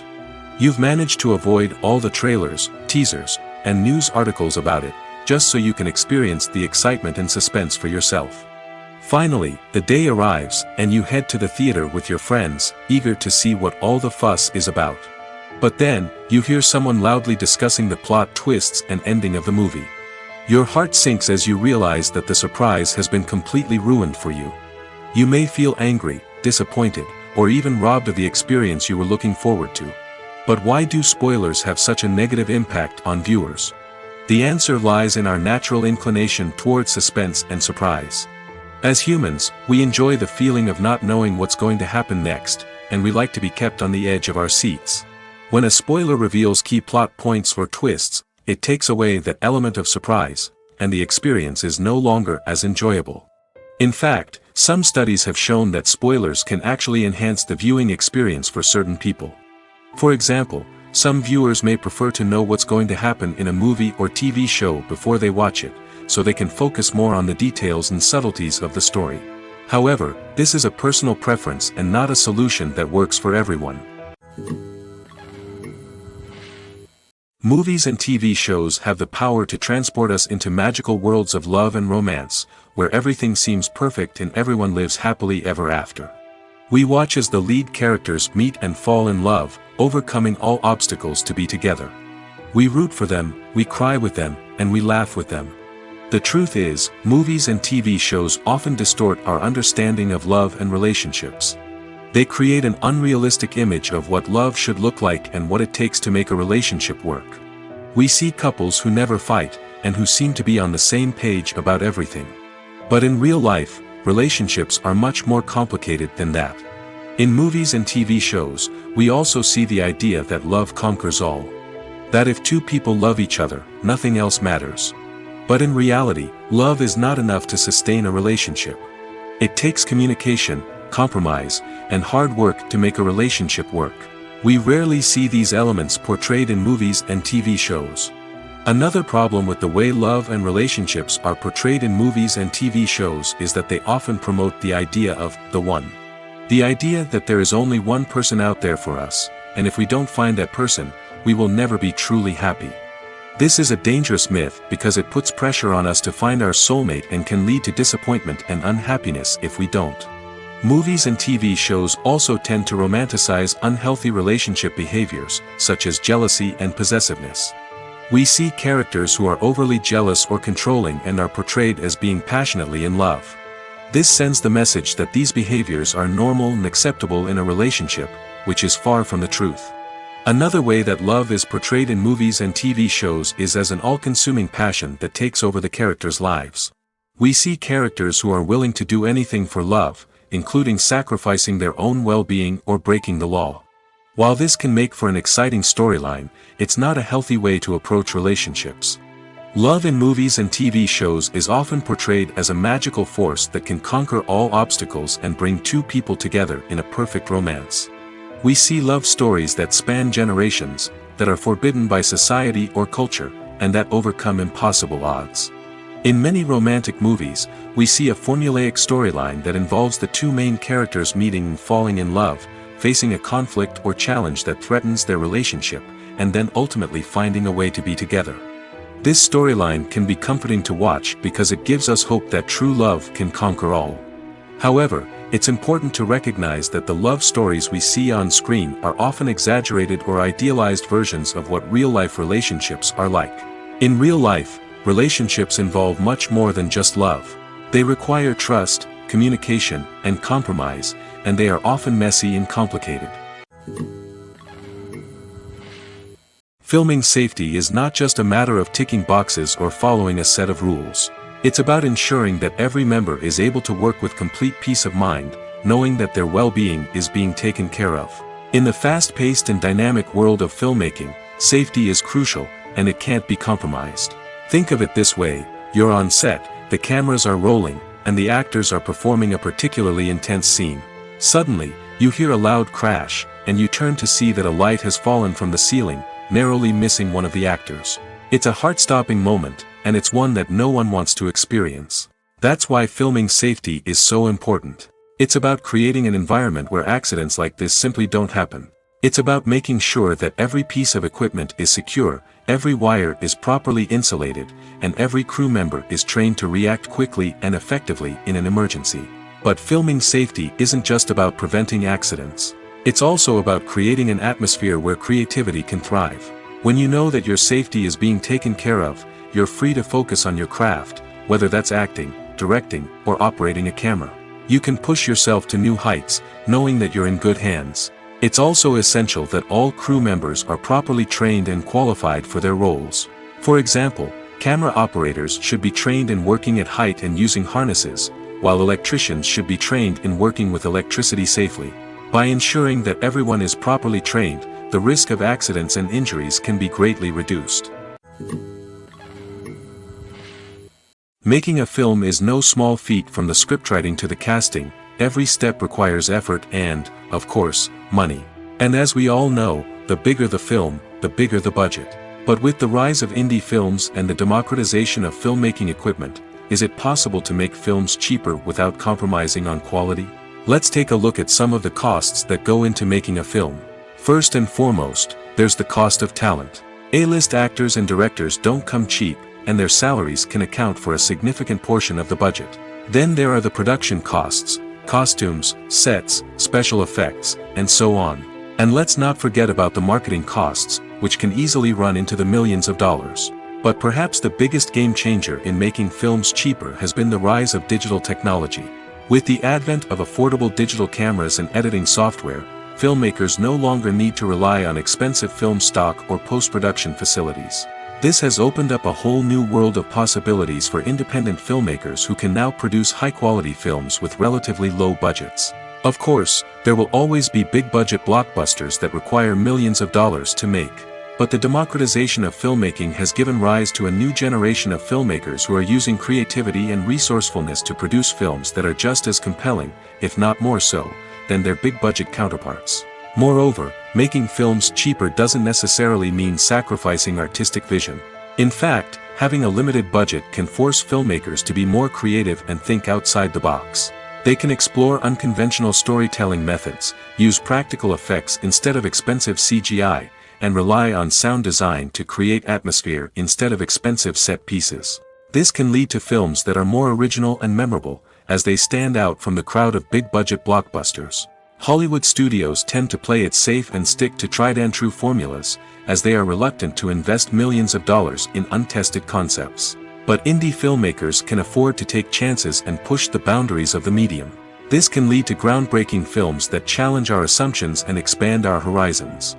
You've managed to avoid all the trailers, teasers, and news articles about it, just so you can experience the excitement and suspense for yourself. Finally, the day arrives, and you head to the theater with your friends, eager to see what all the fuss is about. But then, you hear someone loudly discussing the plot twists and ending of the movie. Your heart sinks as you realize that the surprise has been completely ruined for you. You may feel angry, disappointed, or even robbed of the experience you were looking forward to. But why do spoilers have such a negative impact on viewers? The answer lies in our natural inclination towards suspense and surprise. As humans, we enjoy the feeling of not knowing what's going to happen next, and we like to be kept on the edge of our seats. When a spoiler reveals key plot points or twists, it takes away that element of surprise, and the experience is no longer as enjoyable. In fact, some studies have shown that spoilers can actually enhance the viewing experience for certain people. For example, some viewers may prefer to know what's going to happen in a movie or TV show before they watch it, so they can focus more on the details and subtleties of the story. However, this is a personal preference and not a solution that works for everyone. Movies and TV shows have the power to transport us into magical worlds of love and romance, where everything seems perfect and everyone lives happily ever after. We watch as the lead characters meet and fall in love, overcoming all obstacles to be together. We root for them, we cry with them, and we laugh with them. The truth is, movies and TV shows often distort our understanding of love and relationships. They create an unrealistic image of what love should look like and what it takes to make a relationship work. We see couples who never fight, and who seem to be on the same page about everything. But in real life, relationships are much more complicated than that. In movies and TV shows, we also see the idea that love conquers all. That if two people love each other, nothing else matters. But in reality, love is not enough to sustain a relationship. It takes communication, compromise, and hard work to make a relationship work. We rarely see these elements portrayed in movies and TV shows. Another problem with the way love and relationships are portrayed in movies and TV shows is that they often promote the idea of the one. The idea that there is only one person out there for us, and if we don't find that person, we will never be truly happy. This is a dangerous myth because it puts pressure on us to find our soulmate and can lead to disappointment and unhappiness if we don't. Movies and TV shows also tend to romanticize unhealthy relationship behaviors, such as jealousy and possessiveness. We see characters who are overly jealous or controlling and are portrayed as being passionately in love. This sends the message that these behaviors are normal and acceptable in a relationship, which is far from the truth. Another way that love is portrayed in movies and TV shows is as an all-consuming passion that takes over the characters' lives. We see characters who are willing to do anything for love, including sacrificing their own well-being or breaking the law. While this can make for an exciting storyline, it's not a healthy way to approach relationships. Love in movies and TV shows is often portrayed as a magical force that can conquer all obstacles and bring two people together in a perfect romance. We see love stories that span generations, that are forbidden by society or culture, and that overcome impossible odds. In many romantic movies, we see a formulaic storyline that involves the two main characters meeting and falling in love, facing a conflict or challenge that threatens their relationship, and then ultimately finding a way to be together. This storyline can be comforting to watch because it gives us hope that true love can conquer all. However, it's important to recognize that the love stories we see on screen are often exaggerated or idealized versions of what real-life relationships are like. In real life, relationships involve much more than just love. They require trust, communication, and compromise, and they are often messy and complicated. Filming safety is not just a matter of ticking boxes or following a set of rules. It's about ensuring that every member is able to work with complete peace of mind, knowing that their well-being is being taken care of. In the fast-paced and dynamic world of filmmaking, safety is crucial, and it can't be compromised. Think of it this way: you're on set, the cameras are rolling, and the actors are performing a particularly intense scene. Suddenly, you hear a loud crash, and you turn to see that a light has fallen from the ceiling, narrowly missing one of the actors. It's a heart-stopping moment, and it's one that no one wants to experience. That's why filming safety is so important. It's about creating an environment where accidents like this simply don't happen. It's about making sure that every piece of equipment is secure, every wire is properly insulated, and every crew member is trained to react quickly and effectively in an emergency. But filming safety isn't just about preventing accidents. It's also about creating an atmosphere where creativity can thrive. When you know that your safety is being taken care of, you're free to focus on your craft, whether that's acting, directing, or operating a camera. You can push yourself to new heights, knowing that you're in good hands. It's also essential that all crew members are properly trained and qualified for their roles. For example, camera operators should be trained in working at height and using harnesses, while electricians should be trained in working with electricity safely. By ensuring that everyone is properly trained, the risk of accidents and injuries can be greatly reduced. Making a film is no small feat. From the scriptwriting to the casting, every step requires effort and, of course, money. And as we all know, the bigger the film, the bigger the budget. But with the rise of indie films and the democratization of filmmaking equipment, is it possible to make films cheaper without compromising on quality? Let's take a look at some of the costs that go into making a film. First and foremost, there's the cost of talent. A-list actors and directors don't come cheap, and their salaries can account for a significant portion of the budget. Then there are the production costs, costumes, sets, special effects, and so on. And let's not forget about the marketing costs, which can easily run into the millions of dollars. But perhaps the biggest game changer in making films cheaper has been the rise of digital technology. With the advent of affordable digital cameras and editing software, filmmakers no longer need to rely on expensive film stock or post-production facilities. This has opened up a whole new world of possibilities for independent filmmakers who can now produce high-quality films with relatively low budgets. Of course, there will always be big-budget blockbusters that require millions of dollars to make. But the democratization of filmmaking has given rise to a new generation of filmmakers who are using creativity and resourcefulness to produce films that are just as compelling, if not more so, than their big-budget counterparts. Moreover, making films cheaper doesn't necessarily mean sacrificing artistic vision. In fact, having a limited budget can force filmmakers to be more creative and think outside the box. They can explore unconventional storytelling methods, use practical effects instead of expensive CGI, and rely on sound design to create atmosphere instead of expensive set pieces. This can lead to films that are more original and memorable, as they stand out from the crowd of big-budget blockbusters. Hollywood studios tend to play it safe and stick to tried-and-true formulas, as they are reluctant to invest millions of dollars in untested concepts. But indie filmmakers can afford to take chances and push the boundaries of the medium. This can lead to groundbreaking films that challenge our assumptions and expand our horizons.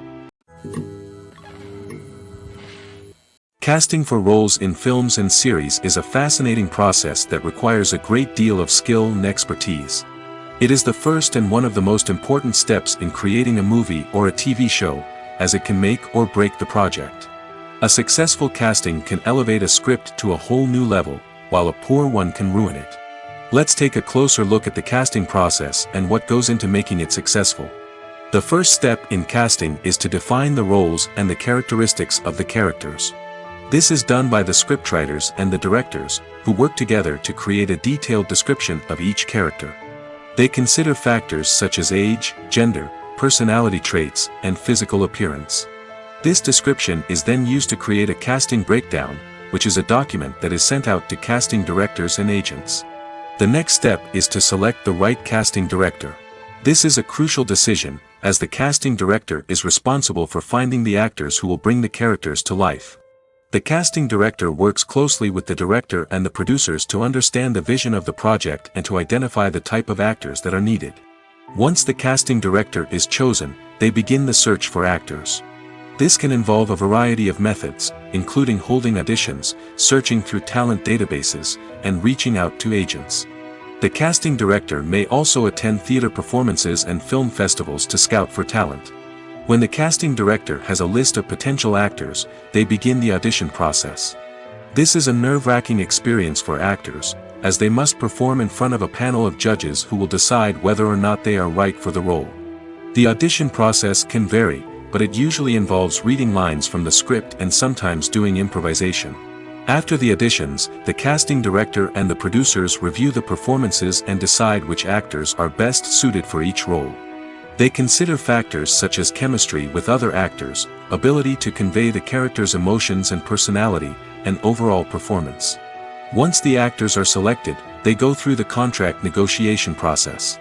Casting for roles in films and series is a fascinating process that requires a great deal of skill and expertise. It is the first and one of the most important steps in creating a movie or a TV show, as it can make or break the project. A successful casting can elevate a script to a whole new level, while a poor one can ruin it. Let's take a closer look at the casting process and what goes into making it successful. The first step in casting is to define the roles and the characteristics of the characters. This is done by the scriptwriters and the directors, who work together to create a detailed description of each character. They consider factors such as age, gender, personality traits, and physical appearance. This description is then used to create a casting breakdown, which is a document that is sent out to casting directors and agents. The next step is to select the right casting director. This is a crucial decision, as the casting director is responsible for finding the actors who will bring the characters to life. The casting director works closely with the director and the producers to understand the vision of the project and to identify the type of actors that are needed. Once the casting director is chosen, they begin the search for actors. This can involve a variety of methods, including holding auditions, searching through talent databases, and reaching out to agents. The casting director may also attend theater performances and film festivals to scout for talent. When the casting director has a list of potential actors, they begin the audition process. This is a nerve-wracking experience for actors, as they must perform in front of a panel of judges who will decide whether or not they are right for the role. The audition process can vary, but it usually involves reading lines from the script and sometimes doing improvisation. After the auditions, the casting director and the producers review the performances and decide which actors are best suited for each role. They consider factors such as chemistry with other actors, ability to convey the character's emotions and personality, and overall performance. Once the actors are selected, they go through the contract negotiation process.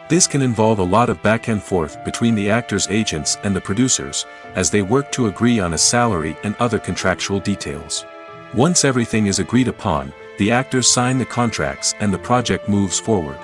This can involve a lot of back and forth between the actors' agents and the producers, as they work to agree on a salary and other contractual details. Once everything is agreed upon, the actors sign the contracts and the project moves forward.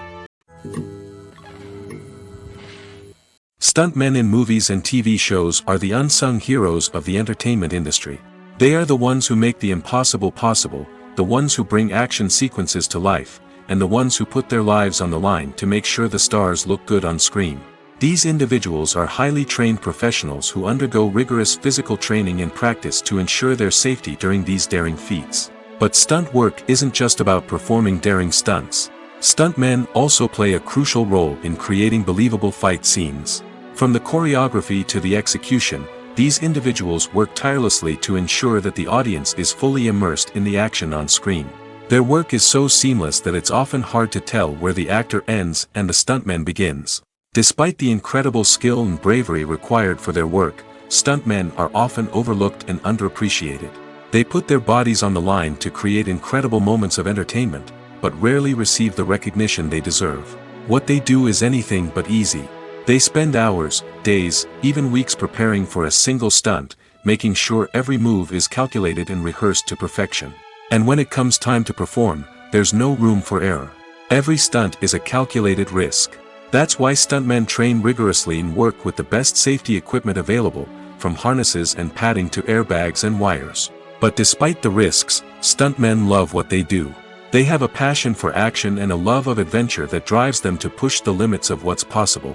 Stuntmen in movies and TV shows are the unsung heroes of the entertainment industry. They are the ones who make the impossible possible, the ones who bring action sequences to life, and the ones who put their lives on the line to make sure the stars look good on screen. These individuals are highly trained professionals who undergo rigorous physical training and practice to ensure their safety during these daring feats. But stunt work isn't just about performing daring stunts. Stuntmen also play a crucial role in creating believable fight scenes. From the choreography to the execution, these individuals work tirelessly to ensure that the audience is fully immersed in the action on screen. Their work is so seamless that it's often hard to tell where the actor ends and the stuntman begins. Despite the incredible skill and bravery required for their work, stuntmen are often overlooked and underappreciated. They put their bodies on the line to create incredible moments of entertainment, but rarely receive the recognition they deserve. What they do is anything but easy. They spend hours, days, even weeks preparing for a single stunt, making sure every move is calculated and rehearsed to perfection. And when it comes time to perform, there's no room for error. Every stunt is a calculated risk. That's why stuntmen train rigorously and work with the best safety equipment available, from harnesses and padding to airbags and wires. But despite the risks, stuntmen love what they do. They have a passion for action and a love of adventure that drives them to push the limits of what's possible.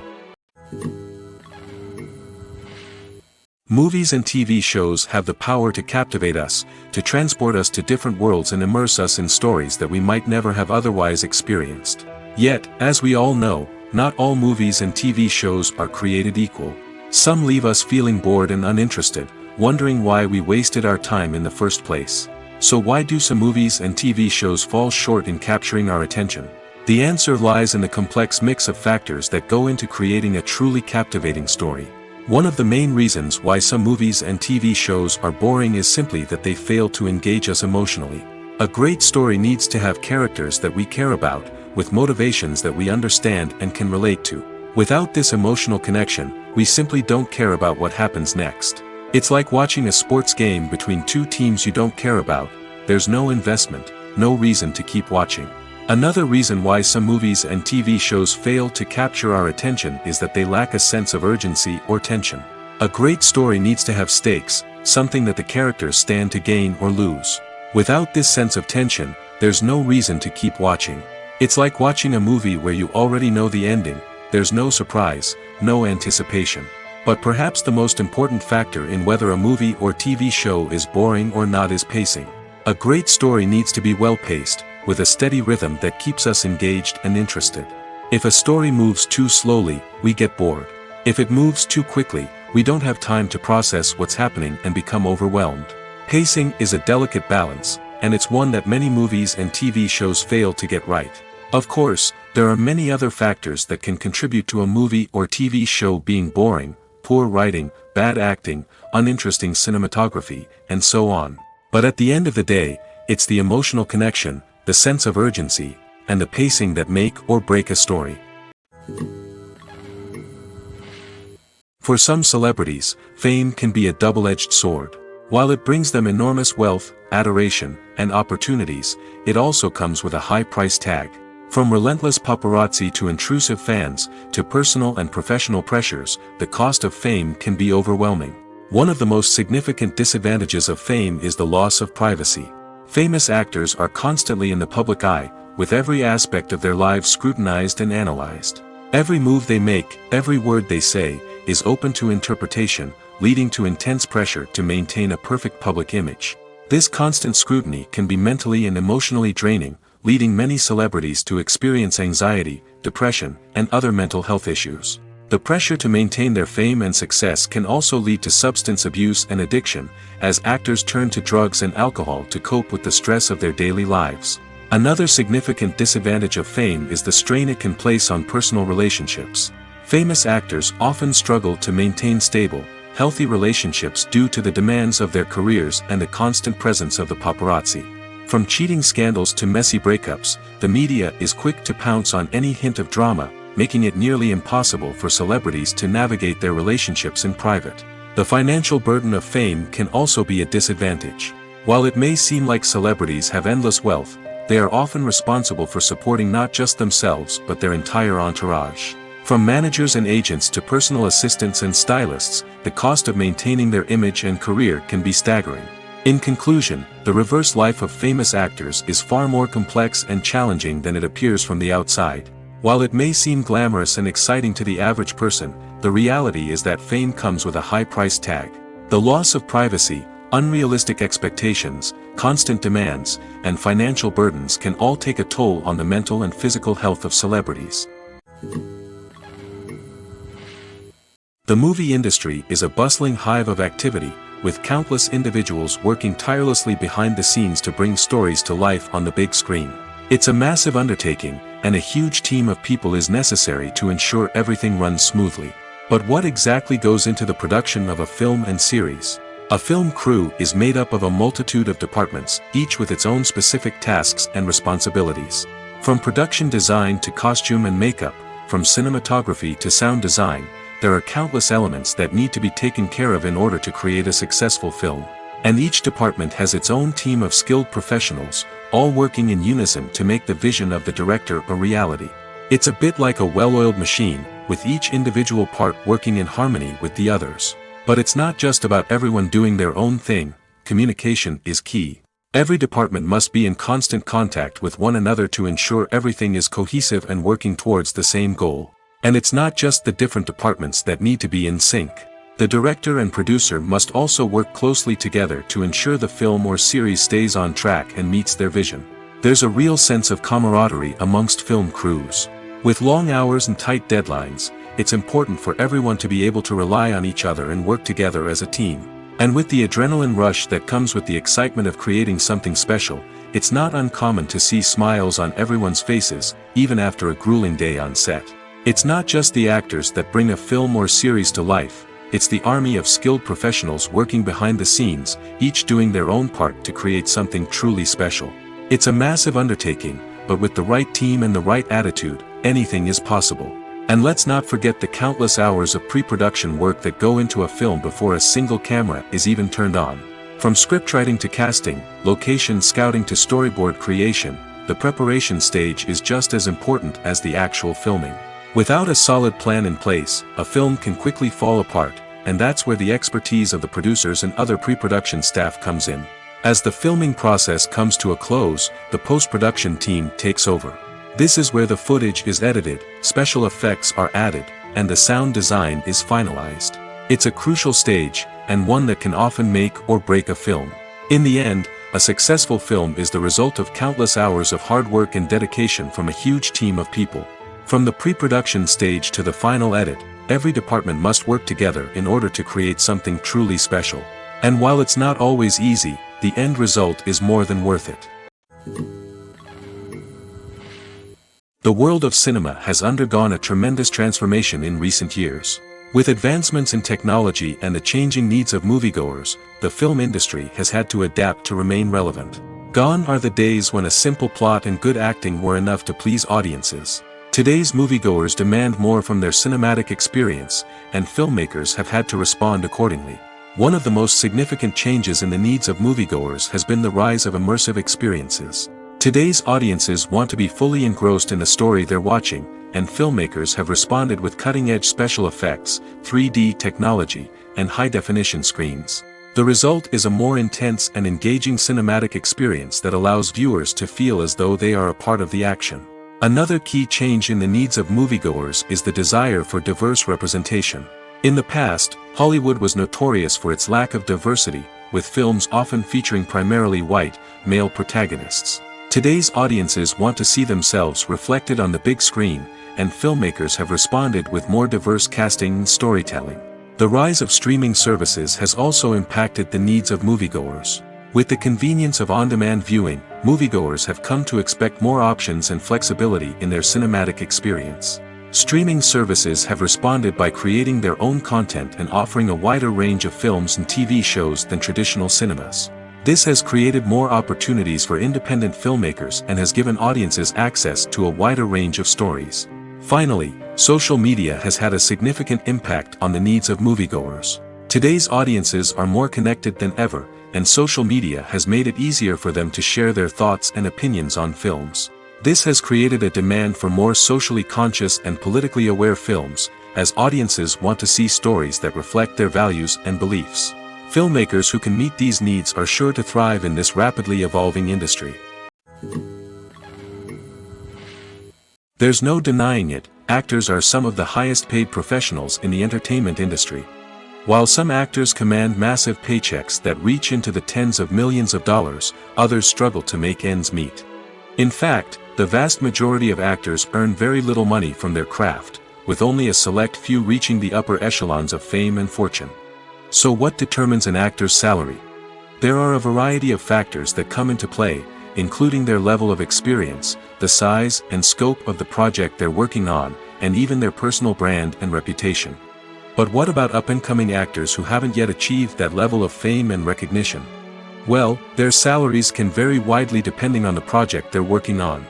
Movies and TV shows have the power to captivate us, to transport us to different worlds and immerse us in stories that we might never have otherwise experienced. Yet, as we all know, not all movies and TV shows are created equal. Some leave us feeling bored and uninterested, wondering why we wasted our time in the first place. So why do some movies and TV shows fall short in capturing our attention? The answer lies in the complex mix of factors that go into creating a truly captivating story. One of the main reasons why some movies and TV shows are boring is simply that they fail to engage us emotionally. A great story needs to have characters that we care about, with motivations that we understand and can relate to. Without this emotional connection, we simply don't care about what happens next. It's like watching a sports game between two teams you don't care about. There's no investment, no reason to keep watching. Another reason why some movies and TV shows fail to capture our attention is that they lack a sense of urgency or tension. A great story needs to have stakes, something that the characters stand to gain or lose. Without this sense of tension, there's no reason to keep watching. It's like watching a movie where you already know the ending. There's no surprise, no anticipation. But perhaps the most important factor in whether a movie or TV show is boring or not is pacing. A great story needs to be well-paced, with a steady rhythm that keeps us engaged and interested. If a story moves too slowly, we get bored. If it moves too quickly, we don't have time to process what's happening and become overwhelmed. Pacing is a delicate balance, and it's one that many movies and TV shows fail to get right. Of course, there are many other factors that can contribute to a movie or TV show being boring: poor writing, bad acting, uninteresting cinematography, and so on. But at the end of the day, it's the emotional connection, the sense of urgency, and the pacing that make or break a story. For some celebrities, fame can be a double-edged sword. While it brings them enormous wealth, adoration, and opportunities, it also comes with a high price tag. From relentless paparazzi to intrusive fans, to personal and professional pressures, the cost of fame can be overwhelming. One of the most significant disadvantages of fame is the loss of privacy. Famous actors are constantly in the public eye, with every aspect of their lives scrutinized and analyzed. Every move they make, every word they say, is open to interpretation, leading to intense pressure to maintain a perfect public image. This constant scrutiny can be mentally and emotionally draining, leading many celebrities to experience anxiety, depression, and other mental health issues. The pressure to maintain their fame and success can also lead to substance abuse and addiction, as actors turn to drugs and alcohol to cope with the stress of their daily lives. Another significant disadvantage of fame is the strain it can place on personal relationships. Famous actors often struggle to maintain stable, healthy relationships due to the demands of their careers and the constant presence of the paparazzi. From cheating scandals to messy breakups, the media is quick to pounce on any hint of drama, making it nearly impossible for celebrities to navigate their relationships in private. The financial burden of fame can also be a disadvantage. While it may seem like celebrities have endless wealth, they are often responsible for supporting not just themselves but their entire entourage. From managers and agents to personal assistants and stylists, the cost of maintaining their image and career can be staggering. In conclusion, the reverse life of famous actors is far more complex and challenging than it appears from the outside. While it may seem glamorous and exciting to the average person, the reality is that fame comes with a high price tag. The loss of privacy, unrealistic expectations, constant demands, and financial burdens can all take a toll on the mental and physical health of celebrities. The movie industry is a bustling hive of activity, with countless individuals working tirelessly behind the scenes to bring stories to life on the big screen. It's a massive undertaking, and a huge team of people is necessary to ensure everything runs smoothly. But what exactly goes into the production of a film and series? A film crew is made up of a multitude of departments, each with its own specific tasks and responsibilities. From production design to costume and makeup, from cinematography to sound design, there are countless elements that need to be taken care of in order to create a successful film. And each department has its own team of skilled professionals, all working in unison to make the vision of the director a reality. It's a bit like a well-oiled machine, with each individual part working in harmony with the others. But it's not just about everyone doing their own thing. Communication is key. Every department must be in constant contact with one another to ensure everything is cohesive and working towards the same goal. And it's not just the different departments that need to be in sync. The director and producer must also work closely together to ensure the film or series stays on track and meets their vision. There's a real sense of camaraderie amongst film crews. With long hours and tight deadlines, it's important for everyone to be able to rely on each other and work together as a team. And with the adrenaline rush that comes with the excitement of creating something special, it's not uncommon to see smiles on everyone's faces, even after a grueling day on set. It's not just the actors that bring a film or series to life. It's the army of skilled professionals working behind the scenes, each doing their own part to create something truly special. It's a massive undertaking, but with the right team and the right attitude, anything is possible. And let's not forget the countless hours of pre-production work that go into a film before a single camera is even turned on. From scriptwriting to casting, location scouting to storyboard creation, the preparation stage is just as important as the actual filming. Without a solid plan in place, a film can quickly fall apart, and that's where the expertise of the producers and other pre-production staff comes in. As the filming process comes to a close, the post-production team takes over. This is where the footage is edited, special effects are added, and the sound design is finalized. It's a crucial stage, and one that can often make or break a film. In the end, a successful film is the result of countless hours of hard work and dedication from a huge team of people. From the pre-production stage to the final edit, every department must work together in order to create something truly special. And while it's not always easy, the end result is more than worth it. The world of cinema has undergone a tremendous transformation in recent years. With advancements in technology and the changing needs of moviegoers, the film industry has had to adapt to remain relevant. Gone are the days when a simple plot and good acting were enough to please audiences. Today's moviegoers demand more from their cinematic experience, and filmmakers have had to respond accordingly. One of the most significant changes in the needs of moviegoers has been the rise of immersive experiences. Today's audiences want to be fully engrossed in the story they're watching, and filmmakers have responded with cutting-edge special effects, 3D technology, and high-definition screens. The result is a more intense and engaging cinematic experience that allows viewers to feel as though they are a part of the action. Another key change in the needs of moviegoers is the desire for diverse representation. In the past, Hollywood was notorious for its lack of diversity, with films often featuring primarily white, male protagonists. Today's audiences want to see themselves reflected on the big screen, and filmmakers have responded with more diverse casting and storytelling. The rise of streaming services has also impacted the needs of moviegoers. With the convenience of on-demand viewing, moviegoers have come to expect more options and flexibility in their cinematic experience. Streaming services have responded by creating their own content and offering a wider range of films and TV shows than traditional cinemas. This has created more opportunities for independent filmmakers and has given audiences access to a wider range of stories. Finally, social media has had a significant impact on the needs of moviegoers. Today's audiences are more connected than ever, and social media has made it easier for them to share their thoughts and opinions on films. This has created a demand for more socially conscious and politically aware films, as audiences want to see stories that reflect their values and beliefs. Filmmakers who can meet these needs are sure to thrive in this rapidly evolving industry. There's no denying it, actors are some of the highest paid professionals in the entertainment industry. While some actors command massive paychecks that reach into the tens of millions of dollars, others struggle to make ends meet. In fact, the vast majority of actors earn very little money from their craft, with only a select few reaching the upper echelons of fame and fortune. So what determines an actor's salary? There are a variety of factors that come into play, including their level of experience, the size and scope of the project they're working on, and even their personal brand and reputation. But what about up-and-coming actors who haven't yet achieved that level of fame and recognition? Well, their salaries can vary widely depending on the project they're working on.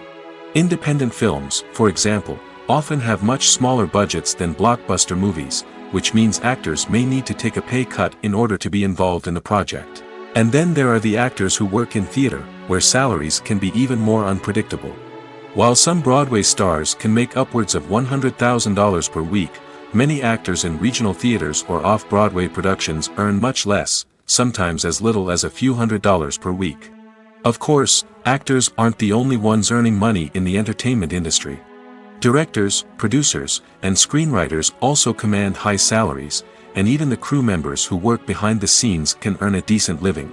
Independent films, for example, often have much smaller budgets than blockbuster movies, which means actors may need to take a pay cut in order to be involved in the project. And then there are the actors who work in theater, where salaries can be even more unpredictable. While some Broadway stars can make upwards of $100,000 per week, many actors in regional theaters or off-Broadway productions earn much less, sometimes as little as a few $100s per week. Of course, actors aren't the only ones earning money in the entertainment industry. Directors, producers, and screenwriters also command high salaries, and even the crew members who work behind the scenes can earn a decent living.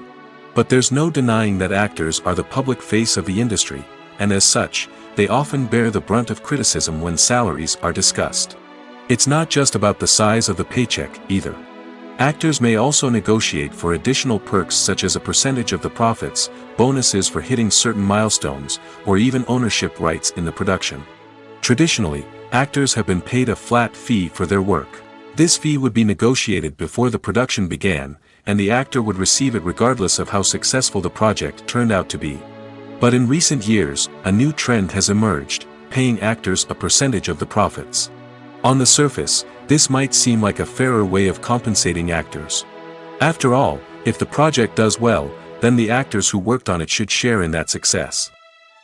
But there's no denying that actors are the public face of the industry, and as such, they often bear the brunt of criticism when salaries are discussed. It's not just about the size of the paycheck, either. Actors may also negotiate for additional perks such as a percentage of the profits, bonuses for hitting certain milestones, or even ownership rights in the production. Traditionally, actors have been paid a flat fee for their work. This fee would be negotiated before the production began, and the actor would receive it regardless of how successful the project turned out to be. But in recent years, a new trend has emerged, paying actors a percentage of the profits. On the surface, this might seem like a fairer way of compensating actors. After all, if the project does well, then the actors who worked on it should share in that success.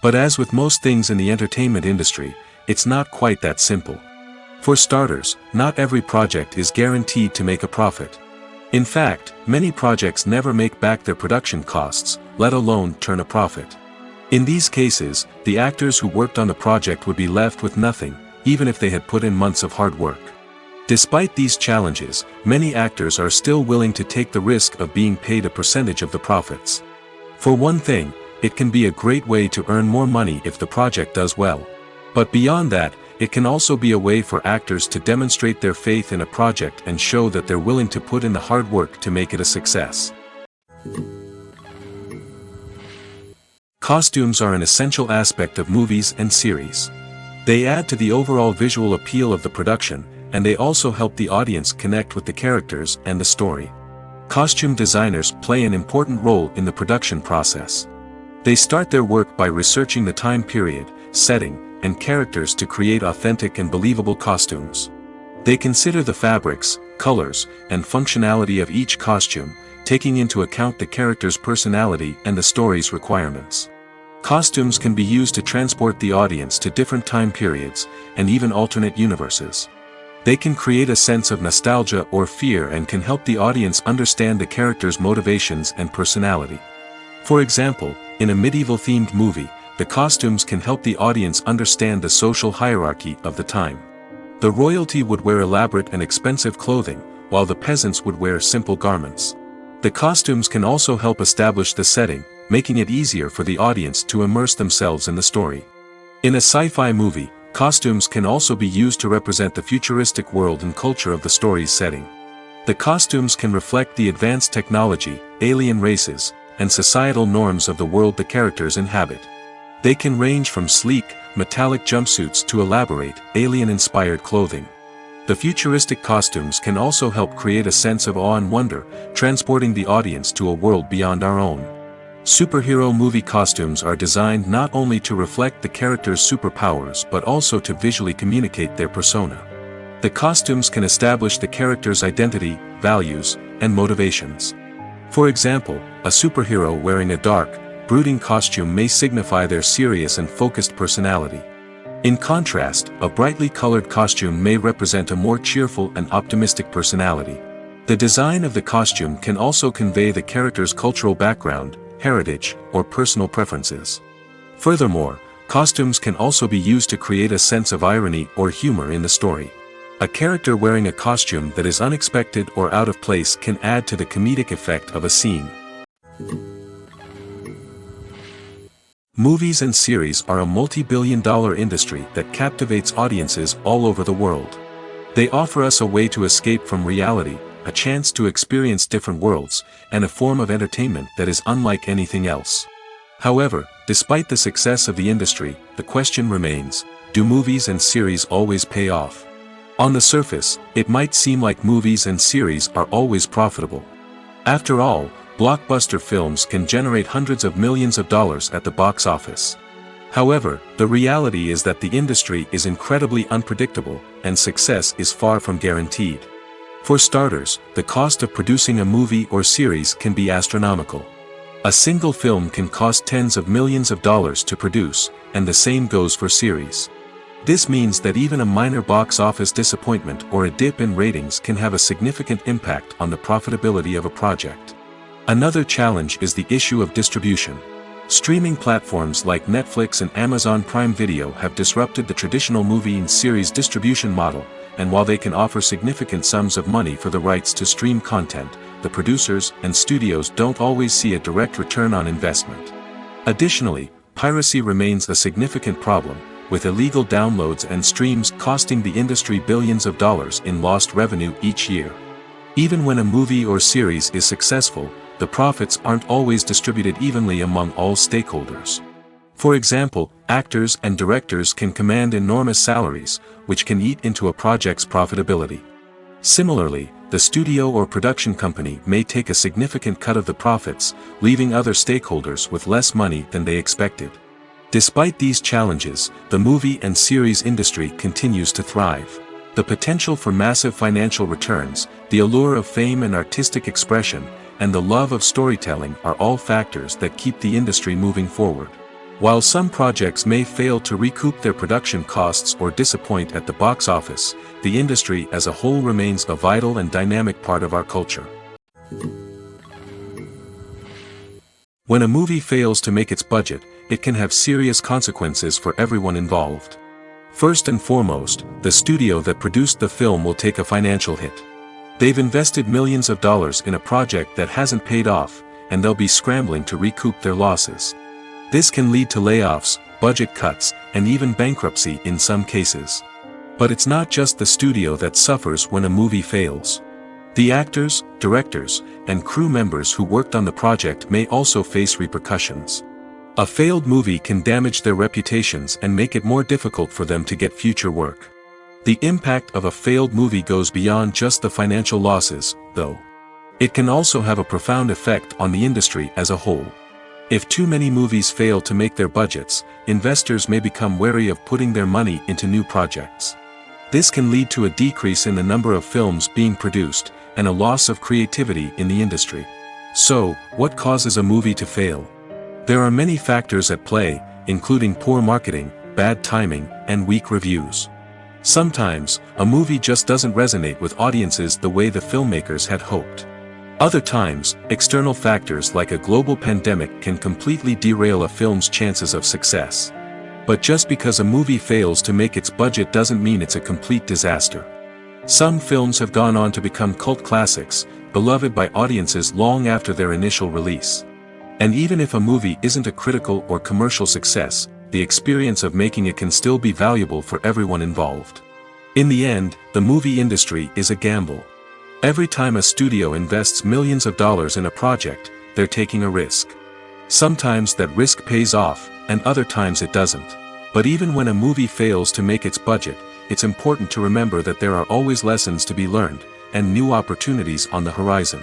But as with most things in the entertainment industry, it's not quite that simple. For starters, not every project is guaranteed to make a profit. In fact, many projects never make back their production costs, let alone turn a profit. In these cases, the actors who worked on the project would be left with nothing, even if they had put in months of hard work. Despite these challenges, many actors are still willing to take the risk of being paid a percentage of the profits. For one thing, it can be a great way to earn more money if the project does well. But beyond that, it can also be a way for actors to demonstrate their faith in a project and show that they're willing to put in the hard work to make it a success. Costumes are an essential aspect of movies and series. They add to the overall visual appeal of the production, and they also help the audience connect with the characters and the story. Costume designers play an important role in the production process. They start their work by researching the time period, setting, and characters to create authentic and believable costumes. They consider the fabrics, colors, and functionality of each costume, taking into account the character's personality and the story's requirements. Costumes can be used to transport the audience to different time periods, and even alternate universes. They can create a sense of nostalgia or fear and can help the audience understand the character's motivations and personality. For example, in a medieval-themed movie, the costumes can help the audience understand the social hierarchy of the time. The royalty would wear elaborate and expensive clothing, while the peasants would wear simple garments. The costumes can also help establish the setting, making it easier for the audience to immerse themselves in the story. In a sci-fi movie, costumes can also be used to represent the futuristic world and culture of the story's setting. The costumes can reflect the advanced technology, alien races, and societal norms of the world the characters inhabit. They can range from sleek, metallic jumpsuits to elaborate, alien-inspired clothing. The futuristic costumes can also help create a sense of awe and wonder, transporting the audience to a world beyond our own. Superhero movie costumes are designed not only to reflect the character's superpowers but also to visually communicate their persona. The costumes can establish the character's identity, values, and motivations. For example, a superhero wearing a dark, brooding costume may signify their serious and focused personality. In contrast, a brightly colored costume may represent a more cheerful and optimistic personality. The design of the costume can also convey the character's cultural background, heritage, or personal preferences. Furthermore, costumes can also be used to create a sense of irony or humor in the story. A character wearing a costume that is unexpected or out of place can add to the comedic effect of a scene. Movies and series are a multi-billion-dollar industry that captivates audiences all over the world. They offer us a way to escape from reality, a chance to experience different worlds, and a form of entertainment that is unlike anything else. However, despite the success of the industry, the question remains, do movies and series always pay off? On the surface, it might seem like movies and series are always profitable. After all, blockbuster films can generate hundreds of millions of dollars at the box office. However, the reality is that the industry is incredibly unpredictable, and success is far from guaranteed. For starters, the cost of producing a movie or series can be astronomical. A single film can cost tens of millions of dollars to produce, and the same goes for series. This means that even a minor box office disappointment or a dip in ratings can have a significant impact on the profitability of a project. Another challenge is the issue of distribution. Streaming platforms like Netflix and Amazon Prime Video have disrupted the traditional movie and series distribution model, and while they can offer significant sums of money for the rights to stream content, the producers and studios don't always see a direct return on investment. Additionally, piracy remains a significant problem, with illegal downloads and streams costing the industry billions of dollars in lost revenue each year. Even when a movie or series is successful, the profits aren't always distributed evenly among all stakeholders. For example, actors and directors can command enormous salaries, which can eat into a project's profitability. Similarly, the studio or production company may take a significant cut of the profits, leaving other stakeholders with less money than they expected. Despite these challenges, the movie and series industry continues to thrive. The potential for massive financial returns, the allure of fame and artistic expression, and the love of storytelling are all factors that keep the industry moving forward. While some projects may fail to recoup their production costs or disappoint at the box office, the industry as a whole remains a vital and dynamic part of our culture. When a movie fails to make its budget, it can have serious consequences for everyone involved. First and foremost, the studio that produced the film will take a financial hit. They've invested millions of dollars in a project that hasn't paid off, and they'll be scrambling to recoup their losses. This can lead to layoffs, budget cuts, and even bankruptcy in some cases. But it's not just the studio that suffers when a movie fails. The actors, directors, and crew members who worked on the project may also face repercussions. A failed movie can damage their reputations and make it more difficult for them to get future work. The impact of a failed movie goes beyond just the financial losses, though. It can also have a profound effect on the industry as a whole. If too many movies fail to make their budgets, investors may become wary of putting their money into new projects. This can lead to a decrease in the number of films being produced, and a loss of creativity in the industry. So, what causes a movie to fail? There are many factors at play, including poor marketing, bad timing, and weak reviews. Sometimes, a movie just doesn't resonate with audiences the way the filmmakers had hoped. Other times, external factors like a global pandemic can completely derail a film's chances of success. But just because a movie fails to make its budget doesn't mean it's a complete disaster. Some films have gone on to become cult classics, beloved by audiences long after their initial release. And even if a movie isn't a critical or commercial success, the experience of making it can still be valuable for everyone involved. In the end, the movie industry is a gamble. Every time a studio invests millions of dollars in a project, they're taking a risk. Sometimes that risk pays off, and other times it doesn't. But even when a movie fails to make its budget, it's important to remember that there are always lessons to be learned, and new opportunities on the horizon.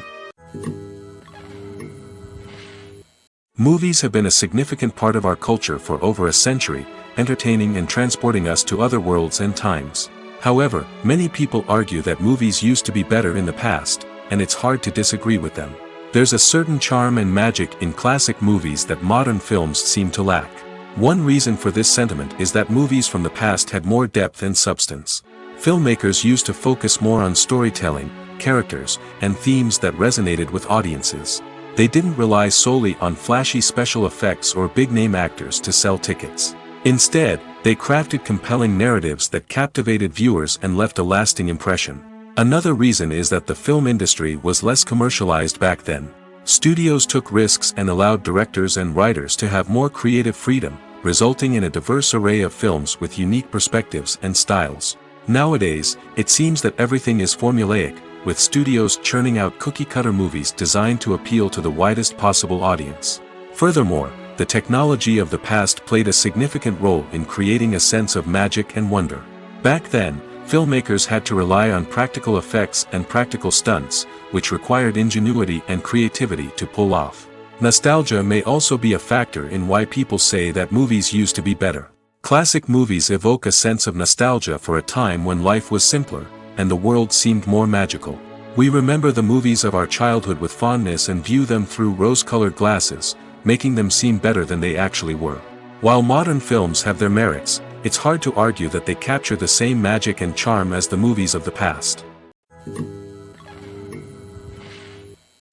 Movies have been a significant part of our culture for over a century, entertaining and transporting us to other worlds and times. However, many people argue that movies used to be better in the past, and it's hard to disagree with them. There's a certain charm and magic in classic movies that modern films seem to lack. One reason for this sentiment is that movies from the past had more depth and substance. Filmmakers used to focus more on storytelling, characters, and themes that resonated with audiences. They didn't rely solely on flashy special effects or big-name actors to sell tickets. Instead, they crafted compelling narratives that captivated viewers and left a lasting impression. Another reason is that the film industry was less commercialized back then. Studios took risks and allowed directors and writers to have more creative freedom, resulting in a diverse array of films with unique perspectives and styles. Nowadays, it seems that everything is formulaic, with studios churning out cookie-cutter movies designed to appeal to the widest possible audience. Furthermore, the technology of the past played a significant role in creating a sense of magic and wonder. Back then, filmmakers had to rely on practical effects and practical stunts, which required ingenuity and creativity to pull off. Nostalgia may also be a factor in why people say that movies used to be better. Classic movies evoke a sense of nostalgia for a time when life was simpler, and the world seemed more magical. We remember the movies of our childhood with fondness and view them through rose-colored glasses, making them seem better than they actually were. While modern films have their merits, it's hard to argue that they capture the same magic and charm as the movies of the past.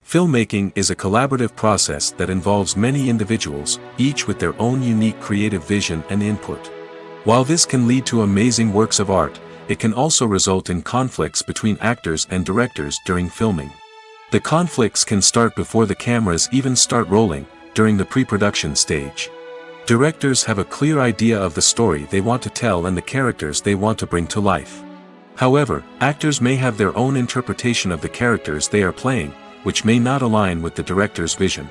Filmmaking is a collaborative process that involves many individuals, each with their own unique creative vision and input. While this can lead to amazing works of art, it can also result in conflicts between actors and directors during filming. The conflicts can start before the cameras even start rolling, during the pre-production stage. Directors have a clear idea of the story they want to tell and the characters they want to bring to life. However, actors may have their own interpretation of the characters they are playing, which may not align with the director's vision.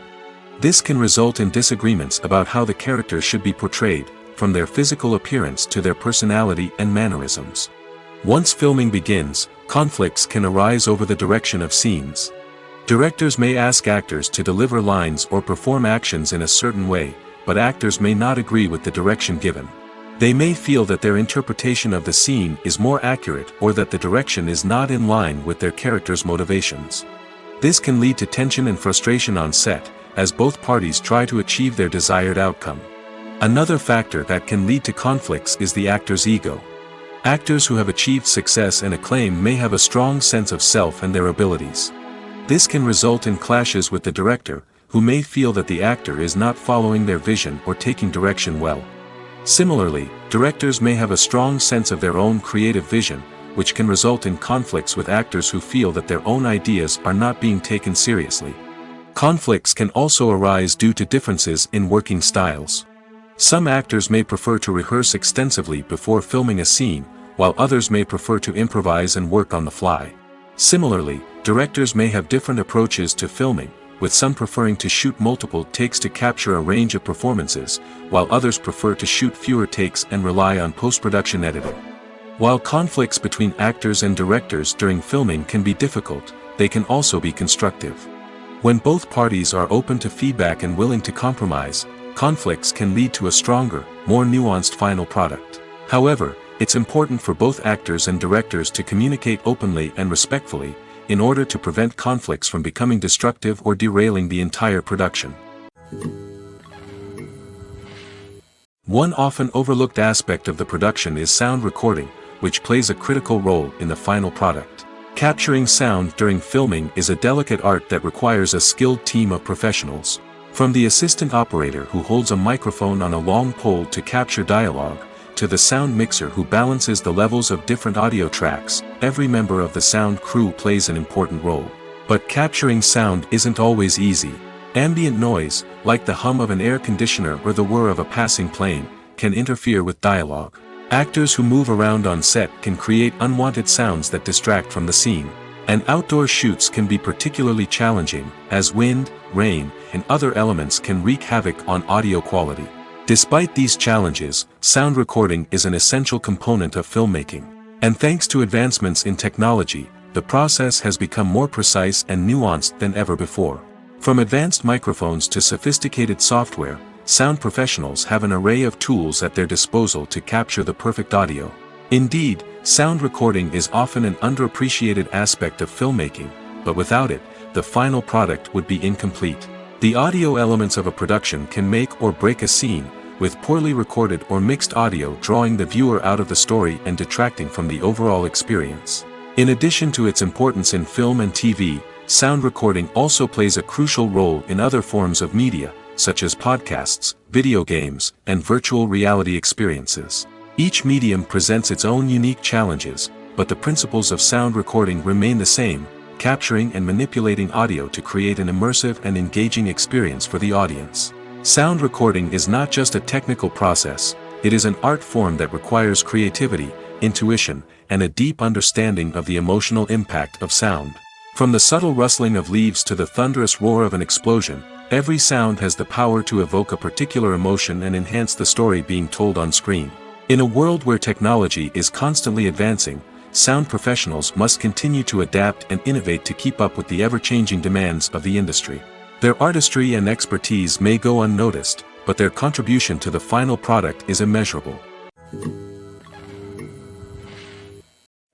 This can result in disagreements about how the characters should be portrayed, from their physical appearance to their personality and mannerisms. Once filming begins, conflicts can arise over the direction of scenes. Directors may ask actors to deliver lines or perform actions in a certain way, but actors may not agree with the direction given. They may feel that their interpretation of the scene is more accurate or that the direction is not in line with their character's motivations. This can lead to tension and frustration on set, as both parties try to achieve their desired outcome. Another factor that can lead to conflicts is the actor's ego. Actors who have achieved success and acclaim may have a strong sense of self and their abilities. This can result in clashes with the director, who may feel that the actor is not following their vision or taking direction well. Similarly, directors may have a strong sense of their own creative vision, which can result in conflicts with actors who feel that their own ideas are not being taken seriously. Conflicts can also arise due to differences in working styles. Some actors may prefer to rehearse extensively before filming a scene, while others may prefer to improvise and work on the fly. Similarly, directors may have different approaches to filming, with some preferring to shoot multiple takes to capture a range of performances, while others prefer to shoot fewer takes and rely on post-production editing. While conflicts between actors and directors during filming can be difficult, they can also be constructive. When both parties are open to feedback and willing to compromise, conflicts can lead to a stronger, more nuanced final product. However, it's important for both actors and directors to communicate openly and respectfully, in order to prevent conflicts from becoming destructive or derailing the entire production. One often overlooked aspect of the production is sound recording, which plays a critical role in the final product. Capturing sound during filming is a delicate art that requires a skilled team of professionals. From the assistant operator who holds a microphone on a long pole to capture dialogue, to the sound mixer who balances the levels of different audio tracks, every member of the sound crew plays an important role. But capturing sound isn't always easy. Ambient noise, like the hum of an air conditioner or the whir of a passing plane, can interfere with dialogue. Actors who move around on set can create unwanted sounds that distract from the scene. And outdoor shoots can be particularly challenging, as wind, rain, and other elements can wreak havoc on audio quality. Despite these challenges, sound recording is an essential component of filmmaking. And thanks to advancements in technology, the process has become more precise and nuanced than ever before. From advanced microphones to sophisticated software, sound professionals have an array of tools at their disposal to capture the perfect audio. Indeed, sound recording is often an underappreciated aspect of filmmaking, but without it, the final product would be incomplete. The audio elements of a production can make or break a scene, with poorly recorded or mixed audio drawing the viewer out of the story and detracting from the overall experience. In addition to its importance in film and TV, sound recording also plays a crucial role in other forms of media, such as podcasts, video games, and virtual reality experiences. Each medium presents its own unique challenges, but the principles of sound recording remain the same: capturing and manipulating audio to create an immersive and engaging experience for the audience. Sound recording is not just a technical process, it is an art form that requires creativity, intuition, and a deep understanding of the emotional impact of sound. From the subtle rustling of leaves to the thunderous roar of an explosion, every sound has the power to evoke a particular emotion and enhance the story being told on screen. In a world where technology is constantly advancing, sound professionals must continue to adapt and innovate to keep up with the ever-changing demands of the industry. Their artistry and expertise may go unnoticed, but their contribution to the final product is immeasurable.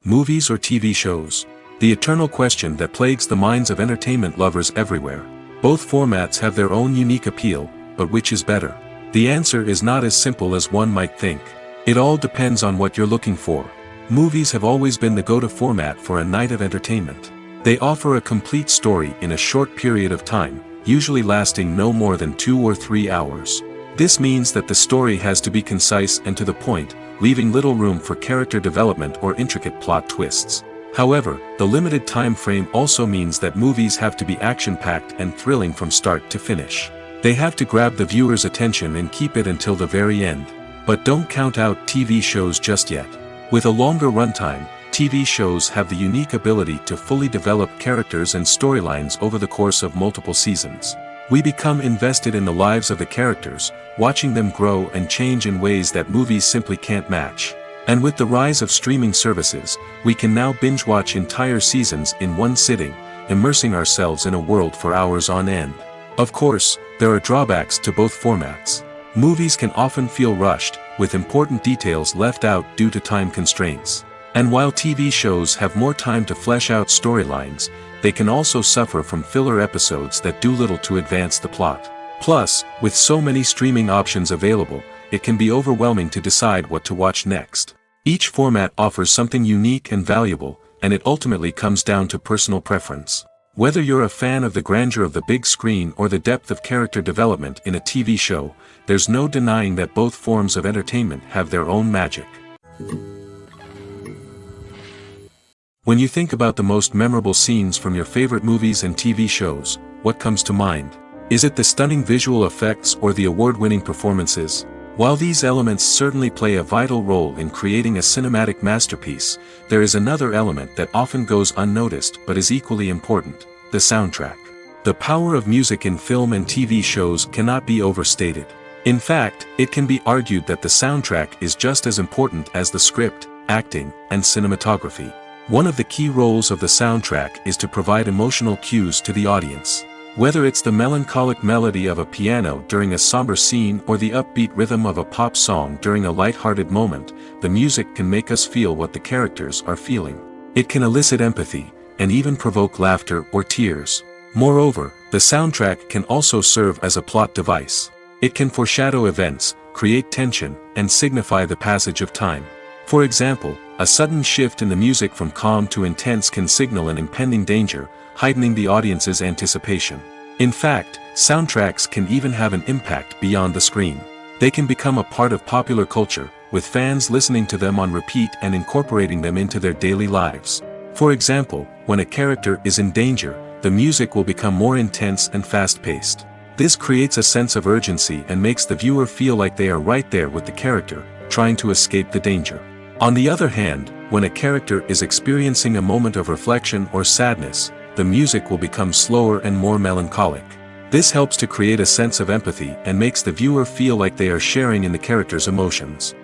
Movies or TV shows? The eternal question that plagues the minds of entertainment lovers everywhere. Both formats have their own unique appeal, but which is better? The answer is not as simple as one might think. It all depends on what you're looking for. Movies have always been the go-to format for a night of entertainment. They offer a complete story in a short period of time, usually lasting no more than 2 or 3 hours. This means that the story has to be concise and to the point, leaving little room for character development or intricate plot twists. However, the limited time frame also means that movies have to be action-packed and thrilling from start to finish. They have to grab the viewer's attention and keep it until the very end. But don't count out TV shows just yet. With a longer runtime, TV shows have the unique ability to fully develop characters and storylines over the course of multiple seasons. We become invested in the lives of the characters, watching them grow and change in ways that movies simply can't match. And with the rise of streaming services, we can now binge-watch entire seasons in one sitting, immersing ourselves in a world for hours on end. Of course, there are drawbacks to both formats. Movies can often feel rushed, with important details left out due to time constraints. And while TV shows have more time to flesh out storylines, they can also suffer from filler episodes that do little to advance the plot. Plus, with so many streaming options available, it can be overwhelming to decide what to watch next. Each format offers something unique and valuable, and it ultimately comes down to personal preference. Whether you're a fan of the grandeur of the big screen or the depth of character development in a TV show, there's no denying that both forms of entertainment have their own magic. When you think about the most memorable scenes from your favorite movies and TV shows, what comes to mind? Is it the stunning visual effects or the award-winning performances? While these elements certainly play a vital role in creating a cinematic masterpiece, there is another element that often goes unnoticed but is equally important: the soundtrack. The power of music in film and TV shows cannot be overstated. In fact, it can be argued that the soundtrack is just as important as the script, acting, and cinematography. One of the key roles of the soundtrack is to provide emotional cues to the audience. Whether it's the melancholic melody of a piano during a somber scene or the upbeat rhythm of a pop song during a light-hearted moment, the music can make us feel what the characters are feeling. It can elicit empathy, and even provoke laughter or tears. Moreover, the soundtrack can also serve as a plot device. It can foreshadow events, create tension, and signify the passage of time. For example, a sudden shift in the music from calm to intense can signal an impending danger, heightening the audience's anticipation. In fact, soundtracks can even have an impact beyond the screen. They can become a part of popular culture, with fans listening to them on repeat and incorporating them into their daily lives. For example, when a character is in danger, the music will become more intense and fast-paced. This creates a sense of urgency and makes the viewer feel like they are right there with the character, trying to escape the danger. On the other hand, when a character is experiencing a moment of reflection or sadness, the music will become slower and more melancholic. This helps to create a sense of empathy and makes the viewer feel like they are sharing in the character's emotions.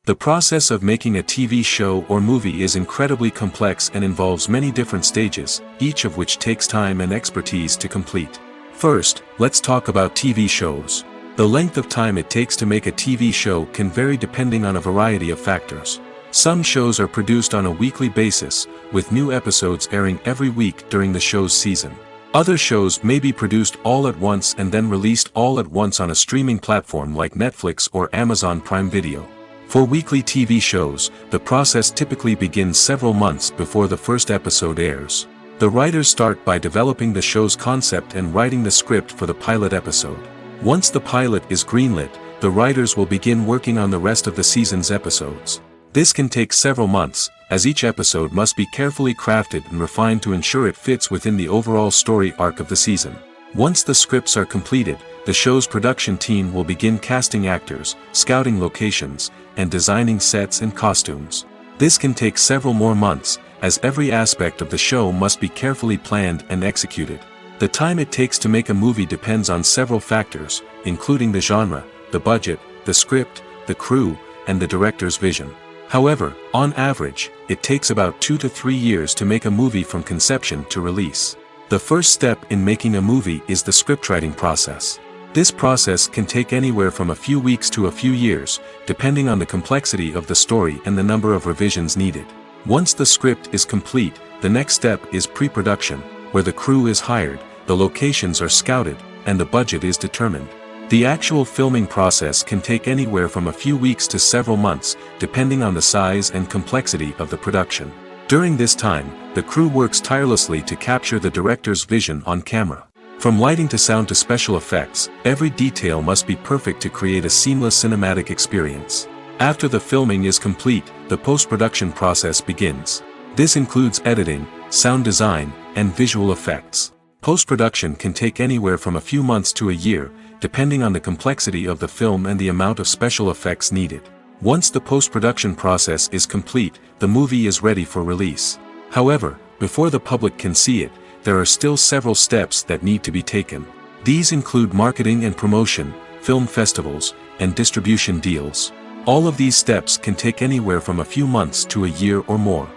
The process of making a TV show or movie is incredibly complex and involves many different stages, each of which takes time and expertise to complete. First, let's talk about TV shows. The length of time it takes to make a TV show can vary depending on a variety of factors. Some shows are produced on a weekly basis, with new episodes airing every week during the show's season. Other shows may be produced all at once and then released all at once on a streaming platform like Netflix or Amazon Prime Video. For weekly TV shows, the process typically begins several months before the first episode airs. The writers start by developing the show's concept and writing the script for the pilot episode. Once the pilot is greenlit, the writers will begin working on the rest of the season's episodes. This can take several months, as each episode must be carefully crafted and refined to ensure it fits within the overall story arc of the season. Once the scripts are completed, the show's production team will begin casting actors, scouting locations, and designing sets and costumes. This can take several more months, as every aspect of the show must be carefully planned and executed. The time it takes to make a movie depends on several factors, including the genre, the budget, the script, the crew, and the director's vision. However, on average, it takes about 2 to 3 years to make a movie from conception to release. The first step in making a movie is the scriptwriting process. This process can take anywhere from a few weeks to a few years, depending on the complexity of the story and the number of revisions needed. Once the script is complete, the next step is pre-production, where the crew is hired, the locations are scouted, and the budget is determined. The actual filming process can take anywhere from a few weeks to several months, depending on the size and complexity of the production. During this time, the crew works tirelessly to capture the director's vision on camera. From lighting to sound to special effects, every detail must be perfect to create a seamless cinematic experience. After the filming is complete, the post-production process begins. This includes editing, sound design, and visual effects. Post-production can take anywhere from a few months to a year, depending on the complexity of the film and the amount of special effects needed. Once the post-production process is complete, the movie is ready for release. However, before the public can see it, there are still several steps that need to be taken. These include marketing and promotion, film festivals, and distribution deals. All of these steps can take anywhere from a few months to a year or more.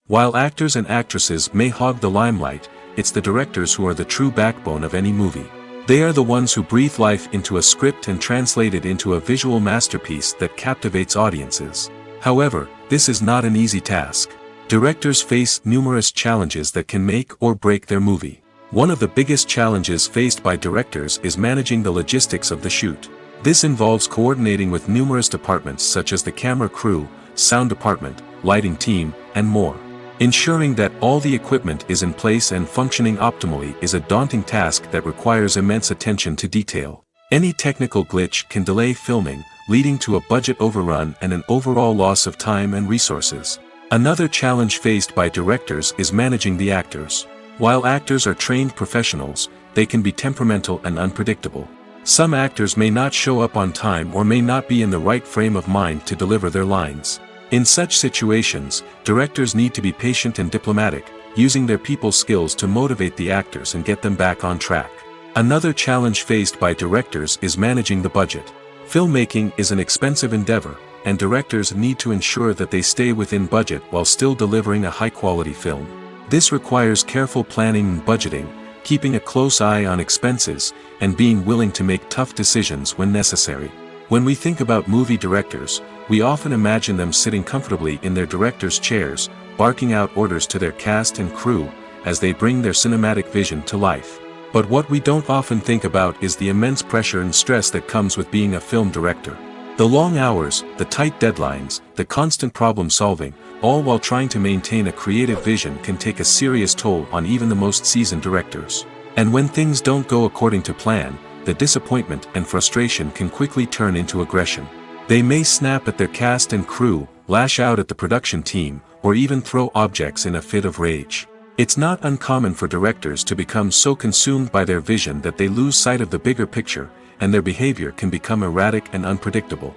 While actors and actresses may hog the limelight, it's the directors who are the true backbone of any movie. They are the ones who breathe life into a script and translate it into a visual masterpiece that captivates audiences. However, this is not an easy task. Directors face numerous challenges that can make or break their movie. One of the biggest challenges faced by directors is managing the logistics of the shoot. This involves coordinating with numerous departments such as the camera crew, sound department, lighting team, and more. Ensuring that all the equipment is in place and functioning optimally is a daunting task that requires immense attention to detail. Any technical glitch can delay filming, leading to a budget overrun and an overall loss of time and resources. Another challenge faced by directors is managing the actors. While actors are trained professionals, they can be temperamental and unpredictable. Some actors may not show up on time or may not be in the right frame of mind to deliver their lines. In such situations, directors need to be patient and diplomatic, using their people skills to motivate the actors and get them back on track. Another challenge faced by directors is managing the budget. Filmmaking is an expensive endeavor, and directors need to ensure that they stay within budget while still delivering a high-quality film. This requires careful planning and budgeting, keeping a close eye on expenses, and being willing to make tough decisions when necessary. When we think about movie directors, we often imagine them sitting comfortably in their director's chairs, barking out orders to their cast and crew, as they bring their cinematic vision to life. But what we don't often think about is the immense pressure and stress that comes with being a film director. The long hours, the tight deadlines, the constant problem solving, all while trying to maintain a creative vision can take a serious toll on even the most seasoned directors. And when things don't go according to plan, the disappointment and frustration can quickly turn into aggression. They may snap at their cast and crew, lash out at the production team, or even throw objects in a fit of rage. It's not uncommon for directors to become so consumed by their vision that they lose sight of the bigger picture, and their behavior can become erratic and unpredictable.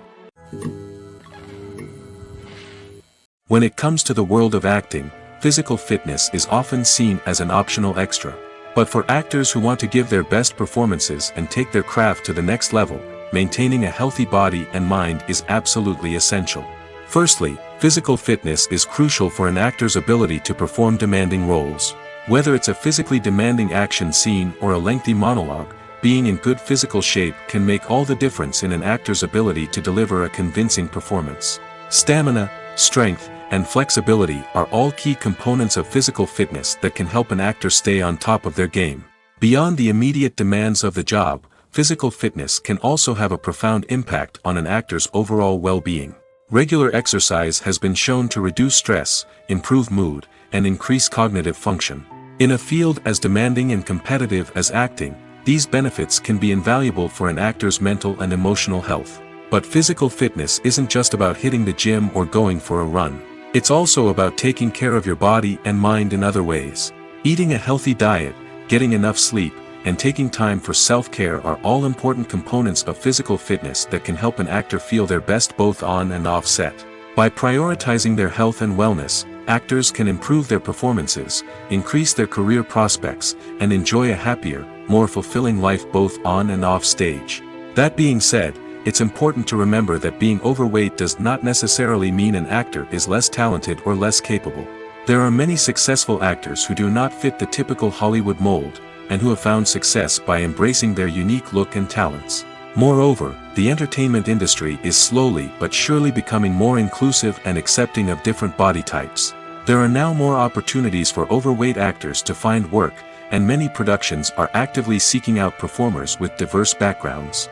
When it comes to the world of acting, physical fitness is often seen as an optional extra. But for actors who want to give their best performances and take their craft to the next level, maintaining a healthy body and mind is absolutely essential. Firstly, physical fitness is crucial for an actor's ability to perform demanding roles. Whether it's a physically demanding action scene or a lengthy monologue, being in good physical shape can make all the difference in an actor's ability to deliver a convincing performance. Stamina, strength, and flexibility are all key components of physical fitness that can help an actor stay on top of their game. Beyond the immediate demands of the job, physical fitness can also have a profound impact on an actor's overall well-being. Regular exercise has been shown to reduce stress, improve mood, and increase cognitive function. In a field as demanding and competitive as acting, these benefits can be invaluable for an actor's mental and emotional health. But physical fitness isn't just about hitting the gym or going for a run. It's also about taking care of your body and mind in other ways. Eating a healthy diet, getting enough sleep, and taking time for self-care are all important components of physical fitness that can help an actor feel their best both on and off set. By prioritizing their health and wellness, actors can improve their performances, increase their career prospects, and enjoy a happier, more fulfilling life both on and off stage. That being said, it's important to remember that being overweight does not necessarily mean an actor is less talented or less capable. There are many successful actors who do not fit the typical Hollywood mold, and who have found success by embracing their unique look and talents. Moreover, the entertainment industry is slowly but surely becoming more inclusive and accepting of different body types. There are now more opportunities for overweight actors to find work, and many productions are actively seeking out performers with diverse backgrounds.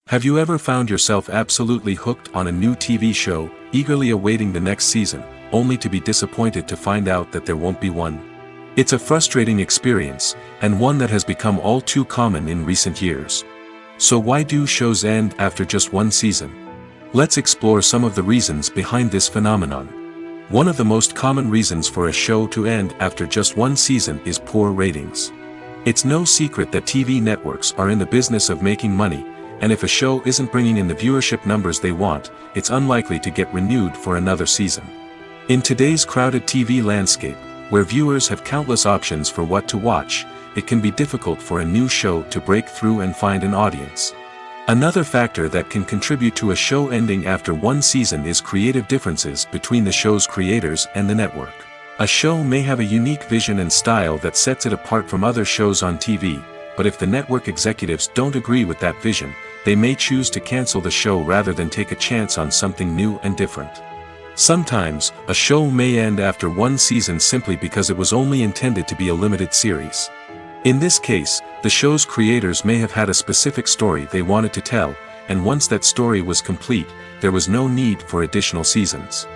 Have you ever found yourself absolutely hooked on a new TV show, eagerly awaiting the next season, only to be disappointed to find out that there won't be one? It's a frustrating experience, and one that has become all too common in recent years. So why do shows end after just one season? Let's explore some of the reasons behind this phenomenon. One of the most common reasons for a show to end after just one season is poor ratings. It's no secret that TV networks are in the business of making money, and if a show isn't bringing in the viewership numbers they want, it's unlikely to get renewed for another season. In today's crowded TV landscape, where viewers have countless options for what to watch, it can be difficult for a new show to break through and find an audience. Another factor that can contribute to a show ending after one season is creative differences between the show's creators and the network. A show may have a unique vision and style that sets it apart from other shows on TV, but if the network executives don't agree with that vision, they may choose to cancel the show rather than take a chance on something new and different. Sometimes, a show may end after one season simply because it was only intended to be a limited series. In this case, the show's creators may have had a specific story they wanted to tell, and once that story was complete, there was no need for additional seasons.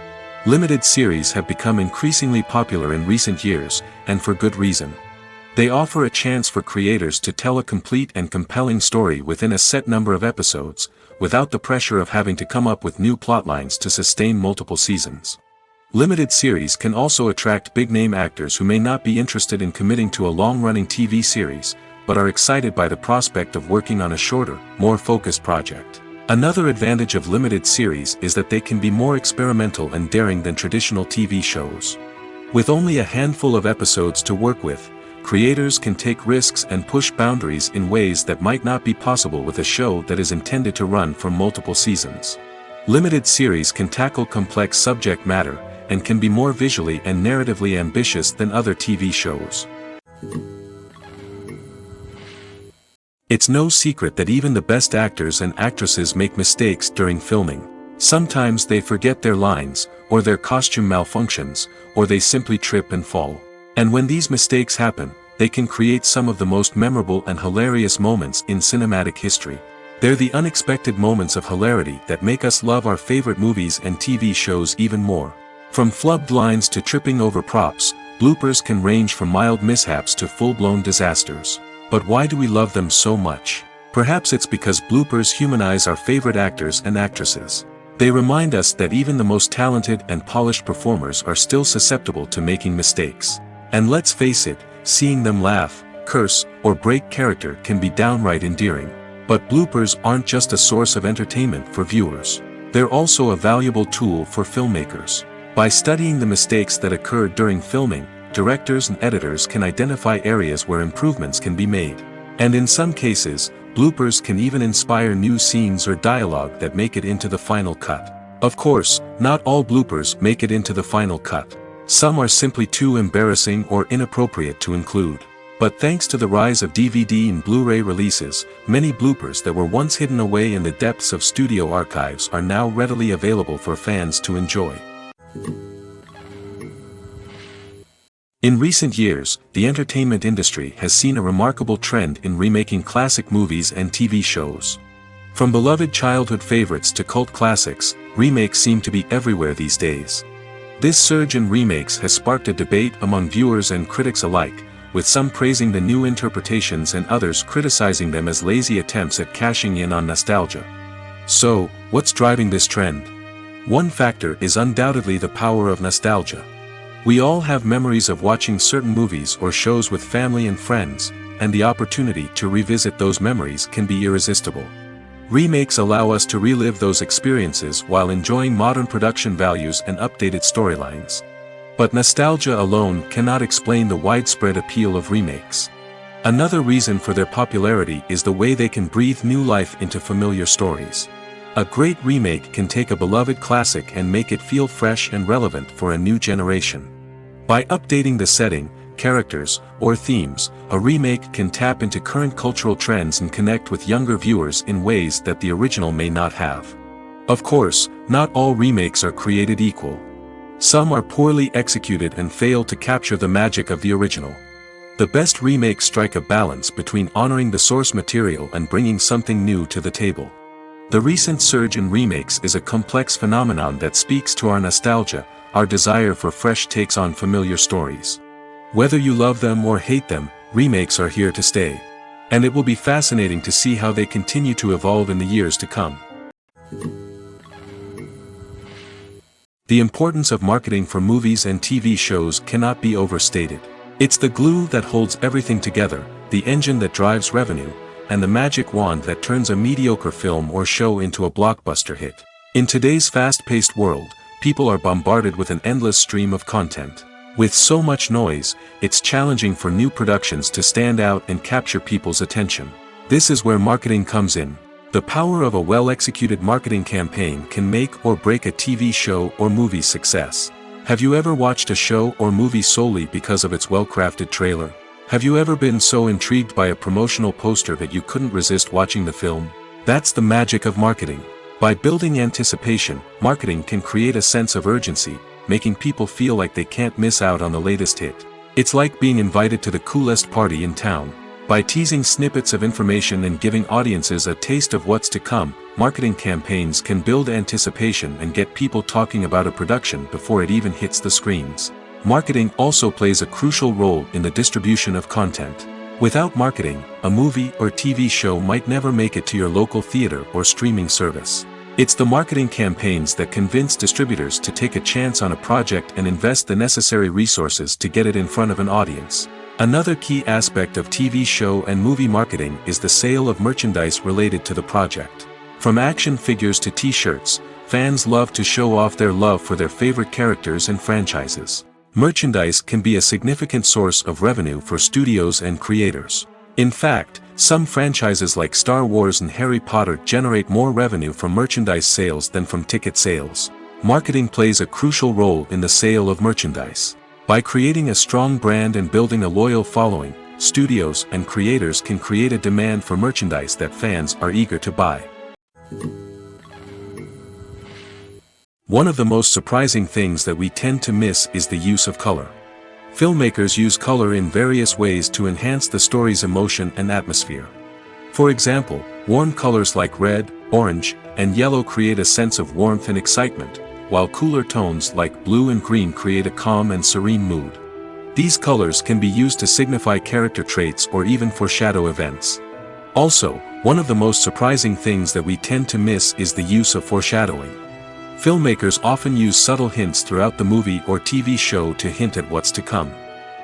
Limited series have become increasingly popular in recent years, and for good reason. They offer a chance for creators to tell a complete and compelling story within a set number of episodes, without the pressure of having to come up with new plotlines to sustain multiple seasons. Limited series can also attract big-name actors who may not be interested in committing to a long-running TV series, but are excited by the prospect of working on a shorter, more focused project. Another advantage of limited series is that they can be more experimental and daring than traditional TV shows. With only a handful of episodes to work with, creators can take risks and push boundaries in ways that might not be possible with a show that is intended to run for multiple seasons. Limited series can tackle complex subject matter, and can be more visually and narratively ambitious than other TV shows. It's no secret that even the best actors and actresses make mistakes during filming. Sometimes they forget their lines, or their costume malfunctions, or they simply trip and fall. And when these mistakes happen, they can create some of the most memorable and hilarious moments in cinematic history. They're the unexpected moments of hilarity that make us love our favorite movies and TV shows even more. From flubbed lines to tripping over props, bloopers can range from mild mishaps to full-blown disasters. But why do we love them so much? Perhaps it's because bloopers humanize our favorite actors and actresses. They remind us that even the most talented and polished performers are still susceptible to making mistakes. And let's face it, seeing them laugh, curse, or break character can be downright endearing. But bloopers aren't just a source of entertainment for viewers. They're also a valuable tool for filmmakers. By studying the mistakes that occur during filming, directors and editors can identify areas where improvements can be made. And in some cases, bloopers can even inspire new scenes or dialogue that make it into the final cut. Of course, not all bloopers make it into the final cut. Some are simply too embarrassing or inappropriate to include. But thanks to the rise of DVD and Blu-ray releases, many bloopers that were once hidden away in the depths of studio archives are now readily available for fans to enjoy. In recent years, the entertainment industry has seen a remarkable trend in remaking classic movies and TV shows. From beloved childhood favorites to cult classics, remakes seem to be everywhere these days. This surge in remakes has sparked a debate among viewers and critics alike, with some praising the new interpretations and others criticizing them as lazy attempts at cashing in on nostalgia. So, what's driving this trend? One factor is undoubtedly the power of nostalgia. We all have memories of watching certain movies or shows with family and friends, and the opportunity to revisit those memories can be irresistible. Remakes allow us to relive those experiences while enjoying modern production values and updated storylines. But nostalgia alone cannot explain the widespread appeal of remakes. Another reason for their popularity is the way they can breathe new life into familiar stories. A great remake can take a beloved classic and make it feel fresh and relevant for a new generation. By updating the setting, characters, or themes, a remake can tap into current cultural trends and connect with younger viewers in ways that the original may not have. Of course, not all remakes are created equal. Some are poorly executed and fail to capture the magic of the original. The best remakes strike a balance between honoring the source material and bringing something new to the table. The recent surge in remakes is a complex phenomenon that speaks to our nostalgia, our desire for fresh takes on familiar stories. Whether you love them or hate them, remakes are here to stay. And it will be fascinating to see how they continue to evolve in the years to come. The importance of marketing for movies and TV shows cannot be overstated. It's the glue that holds everything together, the engine that drives revenue, and the magic wand that turns a mediocre film or show into a blockbuster hit. In today's fast-paced world, people are bombarded with an endless stream of content. With so much noise, it's challenging for new productions to stand out and capture people's attention. This is where marketing comes in. The power of a well-executed marketing campaign can make or break a TV show or movie's success. Have you ever watched a show or movie solely because of its well-crafted trailer? Have you ever been so intrigued by a promotional poster that you couldn't resist watching the film? That's the magic of marketing. By building anticipation, marketing can create a sense of urgency, making people feel like they can't miss out on the latest hit. It's like being invited to the coolest party in town. By teasing snippets of information and giving audiences a taste of what's to come, marketing campaigns can build anticipation and get people talking about a production before it even hits the screens. Marketing also plays a crucial role in the distribution of content. Without marketing, a movie or TV show might never make it to your local theater or streaming service. It's the marketing campaigns that convince distributors to take a chance on a project and invest the necessary resources to get it in front of an audience. Another key aspect of TV show and movie marketing is the sale of merchandise related to the project. From action figures to t-shirts, fans love to show off their love for their favorite characters and franchises. Merchandise can be a significant source of revenue for studios and creators. In fact, some franchises like Star Wars and Harry Potter generate more revenue from merchandise sales than from ticket sales. Marketing plays a crucial role in the sale of merchandise. By creating a strong brand and building a loyal following, studios and creators can create a demand for merchandise that fans are eager to buy. One of the most surprising things that we tend to miss is the use of color. Filmmakers use color in various ways to enhance the story's emotion and atmosphere. For example, warm colors like red, orange, and yellow create a sense of warmth and excitement, while cooler tones like blue and green create a calm and serene mood. These colors can be used to signify character traits or even foreshadow events. Also, one of the most surprising things that we tend to miss is the use of foreshadowing. Filmmakers often use subtle hints throughout the movie or TV show to hint at what's to come.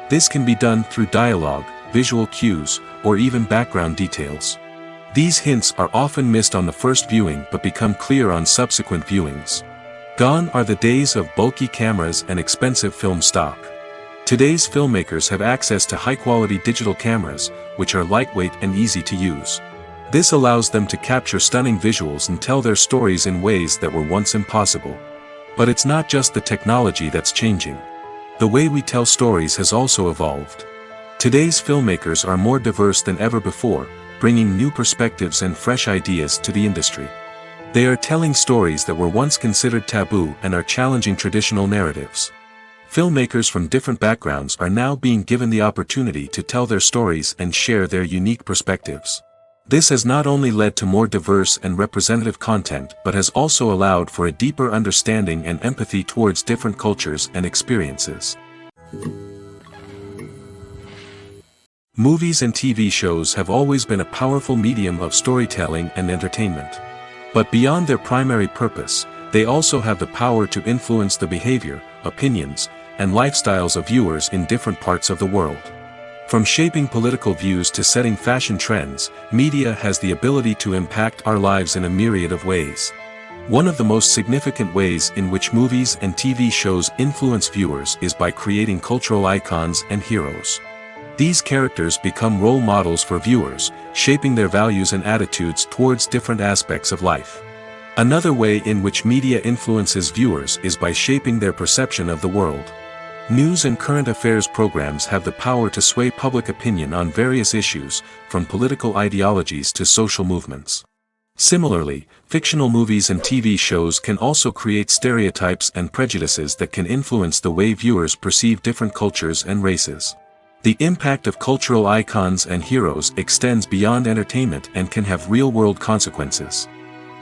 This can be done through dialogue, visual cues, or even background details. These hints are often missed on the first viewing but become clear on subsequent viewings. Gone are the days of bulky cameras and expensive film stock. Today's filmmakers have access to high-quality digital cameras, which are lightweight and easy to use. This allows them to capture stunning visuals and tell their stories in ways that were once impossible. But it's not just the technology that's changing. The way we tell stories has also evolved. Today's filmmakers are more diverse than ever before, bringing new perspectives and fresh ideas to the industry. They are telling stories that were once considered taboo and are challenging traditional narratives. Filmmakers from different backgrounds are now being given the opportunity to tell their stories and share their unique perspectives. This has not only led to more diverse and representative content but has also allowed for a deeper understanding and empathy towards different cultures and experiences. Movies and TV shows have always been a powerful medium of storytelling and entertainment. But beyond their primary purpose, they also have the power to influence the behavior, opinions, and lifestyles of viewers in different parts of the world. From shaping political views to setting fashion trends, media has the ability to impact our lives in a myriad of ways. One of the most significant ways in which movies and TV shows influence viewers is by creating cultural icons and heroes. These characters become role models for viewers, shaping their values and attitudes towards different aspects of life. Another way in which media influences viewers is by shaping their perception of the world. News and current affairs programs have the power to sway public opinion on various issues, from political ideologies to social movements. Similarly, fictional movies and TV shows can also create stereotypes and prejudices that can influence the way viewers perceive different cultures and races. The impact of cultural icons and heroes extends beyond entertainment and can have real-world consequences.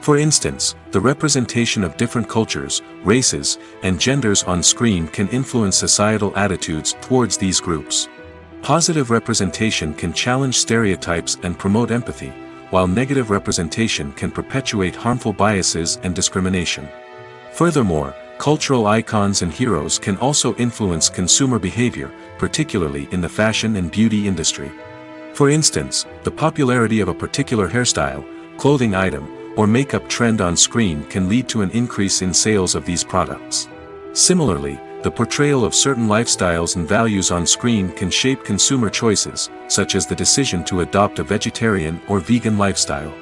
For instance, the representation of different cultures, races, and genders on screen can influence societal attitudes towards these groups. Positive representation can challenge stereotypes and promote empathy, while negative representation can perpetuate harmful biases and discrimination. Furthermore, cultural icons and heroes can also influence consumer behavior, particularly in the fashion and beauty industry. For instance, the popularity of a particular hairstyle, clothing item, or makeup trend on screen can lead to an increase in sales of these products. Similarly, the portrayal of certain lifestyles and values on screen can shape consumer choices, such as the decision to adopt a vegetarian or vegan lifestyle.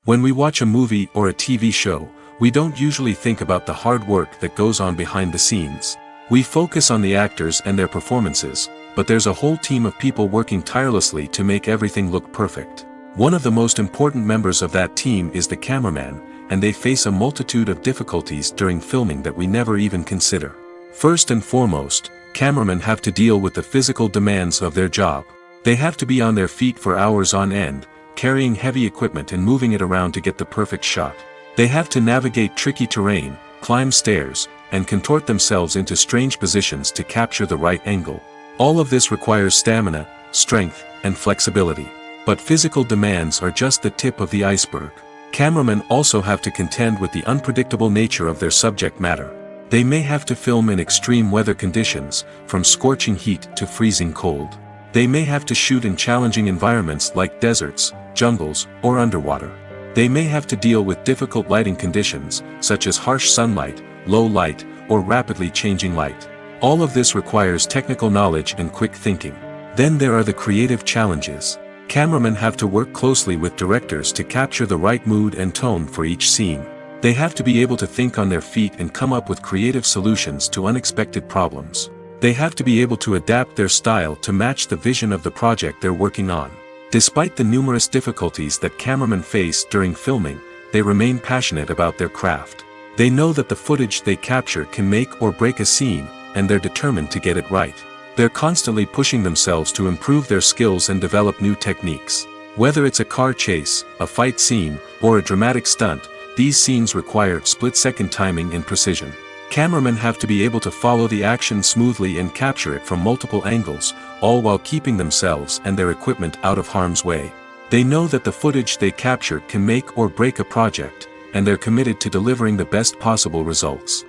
When we watch a movie or a TV show, we don't usually think about the hard work that goes on behind the scenes. We focus on the actors and their performances, but there's a whole team of people working tirelessly to make everything look perfect. One of the most important members of that team is the cameraman, and they face a multitude of difficulties during filming that we never even consider. First and foremost, cameramen have to deal with the physical demands of their job. They have to be on their feet for hours on end, carrying heavy equipment and moving it around to get the perfect shot. They have to navigate tricky terrain, climb stairs, and contort themselves into strange positions to capture the right angle. All of this requires stamina, strength, and flexibility. But physical demands are just the tip of the iceberg. Cameramen also have to contend with the unpredictable nature of their subject matter. They may have to film in extreme weather conditions, from scorching heat to freezing cold. They may have to shoot in challenging environments like deserts, jungles, or underwater. They may have to deal with difficult lighting conditions, such as harsh sunlight, low light, or rapidly changing light. All of this requires technical knowledge and quick thinking. Then there are the creative challenges. Cameramen have to work closely with directors to capture the right mood and tone for each scene. They have to be able to think on their feet and come up with creative solutions to unexpected problems. They have to be able to adapt their style to match the vision of the project they're working on. Despite the numerous difficulties that cameramen face during filming, they remain passionate about their craft. They know that the footage they capture can make or break a scene, and they're determined to get it right. They're constantly pushing themselves to improve their skills and develop new techniques. Whether it's a car chase, a fight scene, or a dramatic stunt, these scenes require split-second timing and precision. Cameramen have to be able to follow the action smoothly and capture it from multiple angles, all while keeping themselves and their equipment out of harm's way. They know that the footage they capture can make or break a project, and they're committed to delivering the best possible results.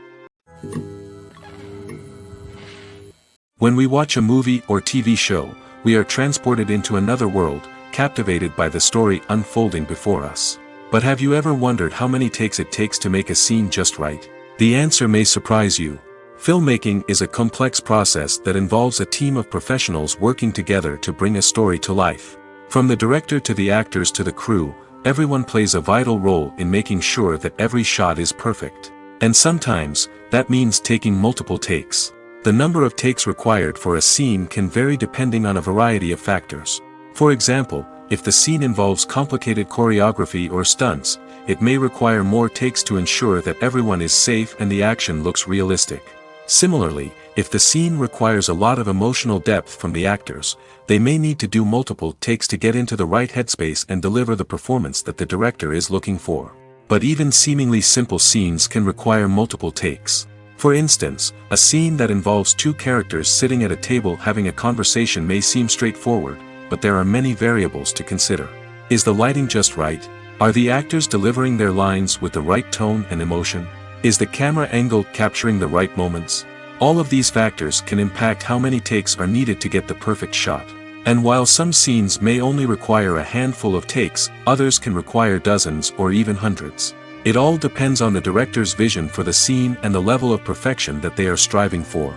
When we watch a movie or TV show, we are transported into another world, captivated by the story unfolding before us. But have you ever wondered how many takes it takes to make a scene just right? The answer may surprise you. Filmmaking is a complex process that involves a team of professionals working together to bring a story to life. From the director to the actors to the crew, everyone plays a vital role in making sure that every shot is perfect. And sometimes, that means taking multiple takes. The number of takes required for a scene can vary depending on a variety of factors. For example, if the scene involves complicated choreography or stunts, it may require more takes to ensure that everyone is safe and the action looks realistic. Similarly, if the scene requires a lot of emotional depth from the actors, they may need to do multiple takes to get into the right headspace and deliver the performance that the director is looking for. But even seemingly simple scenes can require multiple takes. For instance, a scene that involves two characters sitting at a table having a conversation may seem straightforward, but there are many variables to consider. Is the lighting just right? Are the actors delivering their lines with the right tone and emotion? Is the camera angle capturing the right moments? All of these factors can impact how many takes are needed to get the perfect shot. And while some scenes may only require a handful of takes, others can require dozens or even hundreds. It all depends on the director's vision for the scene and the level of perfection that they are striving for.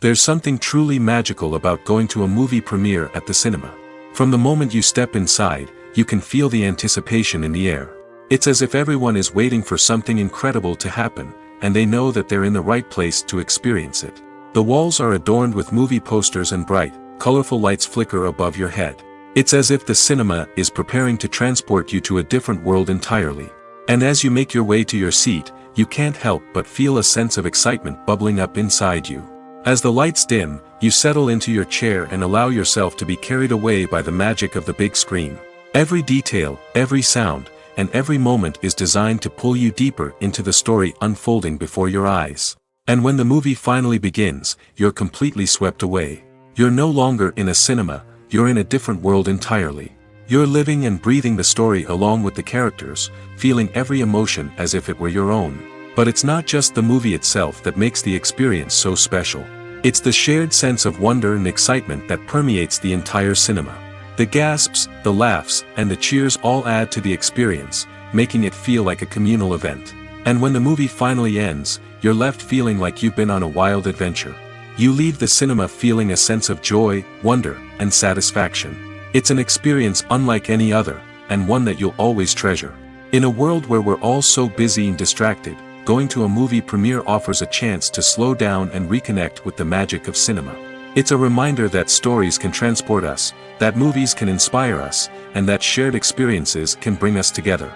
There's something truly magical about going to a movie premiere at the cinema. From the moment you step inside, you can feel the anticipation in the air. It's as if everyone is waiting for something incredible to happen, and they know that they're in the right place to experience it. The walls are adorned with movie posters and bright, colorful lights flicker above your head. It's as if the cinema is preparing to transport you to a different world entirely. And as you make your way to your seat, you can't help but feel a sense of excitement bubbling up inside you. As the lights dim, you settle into your chair and allow yourself to be carried away by the magic of the big screen. Every detail, every sound, and every moment is designed to pull you deeper into the story unfolding before your eyes. And when the movie finally begins, you're completely swept away. You're no longer in a cinema, you're in a different world entirely. You're living and breathing the story along with the characters, feeling every emotion as if it were your own. But it's not just the movie itself that makes the experience so special. It's the shared sense of wonder and excitement that permeates the entire cinema. The gasps, the laughs, and the cheers all add to the experience, making it feel like a communal event. And when the movie finally ends, you're left feeling like you've been on a wild adventure. You leave the cinema feeling a sense of joy, wonder, and satisfaction. It's an experience unlike any other, and one that you'll always treasure. In a world where we're all so busy and distracted, going to a movie premiere offers a chance to slow down and reconnect with the magic of cinema. It's a reminder that stories can transport us, that movies can inspire us, and that shared experiences can bring us together.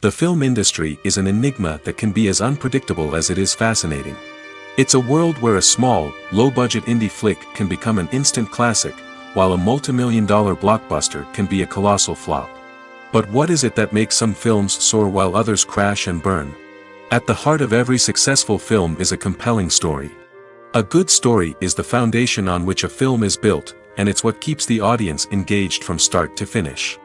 The film industry is an enigma that can be as unpredictable as it is fascinating. It's a world where a small, low-budget indie flick can become an instant classic, while a multi-million-dollar blockbuster can be a colossal flop. But what is it that makes some films soar while others crash and burn? At the heart of every successful film is a compelling story. A good story is the foundation on which a film is built, and it's what keeps the audience engaged from start to finish.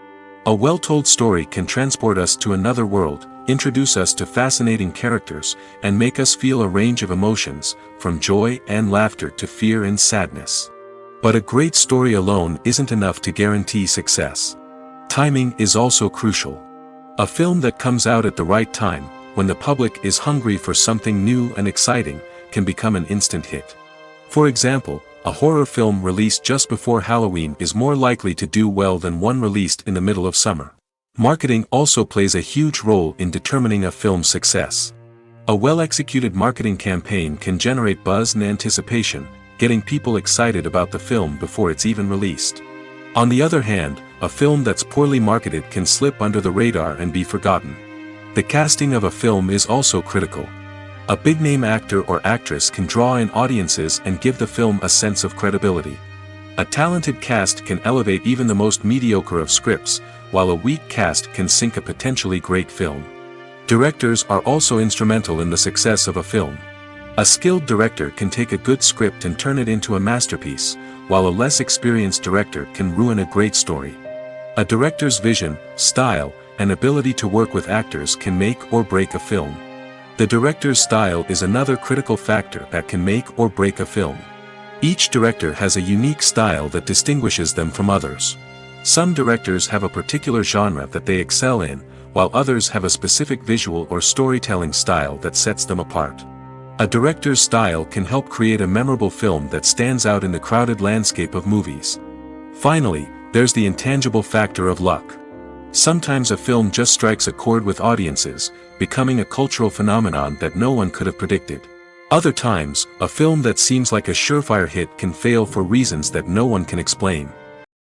A well-told story can transport us to another world, introduce us to fascinating characters, and make us feel a range of emotions, from joy and laughter to fear and sadness. But a great story alone isn't enough to guarantee success. Timing is also crucial. A film that comes out at the right time, when the public is hungry for something new and exciting, can become an instant hit. For example, a horror film released just before Halloween is more likely to do well than one released in the middle of summer. Marketing also plays a huge role in determining a film's success. A well-executed marketing campaign can generate buzz and anticipation, getting people excited about the film before it's even released. On the other hand, a film that's poorly marketed can slip under the radar and be forgotten. The casting of a film is also critical. A big-name actor or actress can draw in audiences and give the film a sense of credibility. A talented cast can elevate even the most mediocre of scripts, while a weak cast can sink a potentially great film. Directors are also instrumental in the success of a film. A skilled director can take a good script and turn it into a masterpiece, while a less experienced director can ruin a great story. A director's vision, style, and ability to work with actors can make or break a film. The director's style is another critical factor that can make or break a film. Each director has a unique style that distinguishes them from others. Some directors have a particular genre that they excel in, while others have a specific visual or storytelling style that sets them apart. A director's style can help create a memorable film that stands out in the crowded landscape of movies. Finally, there's the intangible factor of luck. Sometimes a film just strikes a chord with audiences, becoming a cultural phenomenon that no one could have predicted. Other times, a film that seems like a surefire hit can fail for reasons that no one can explain.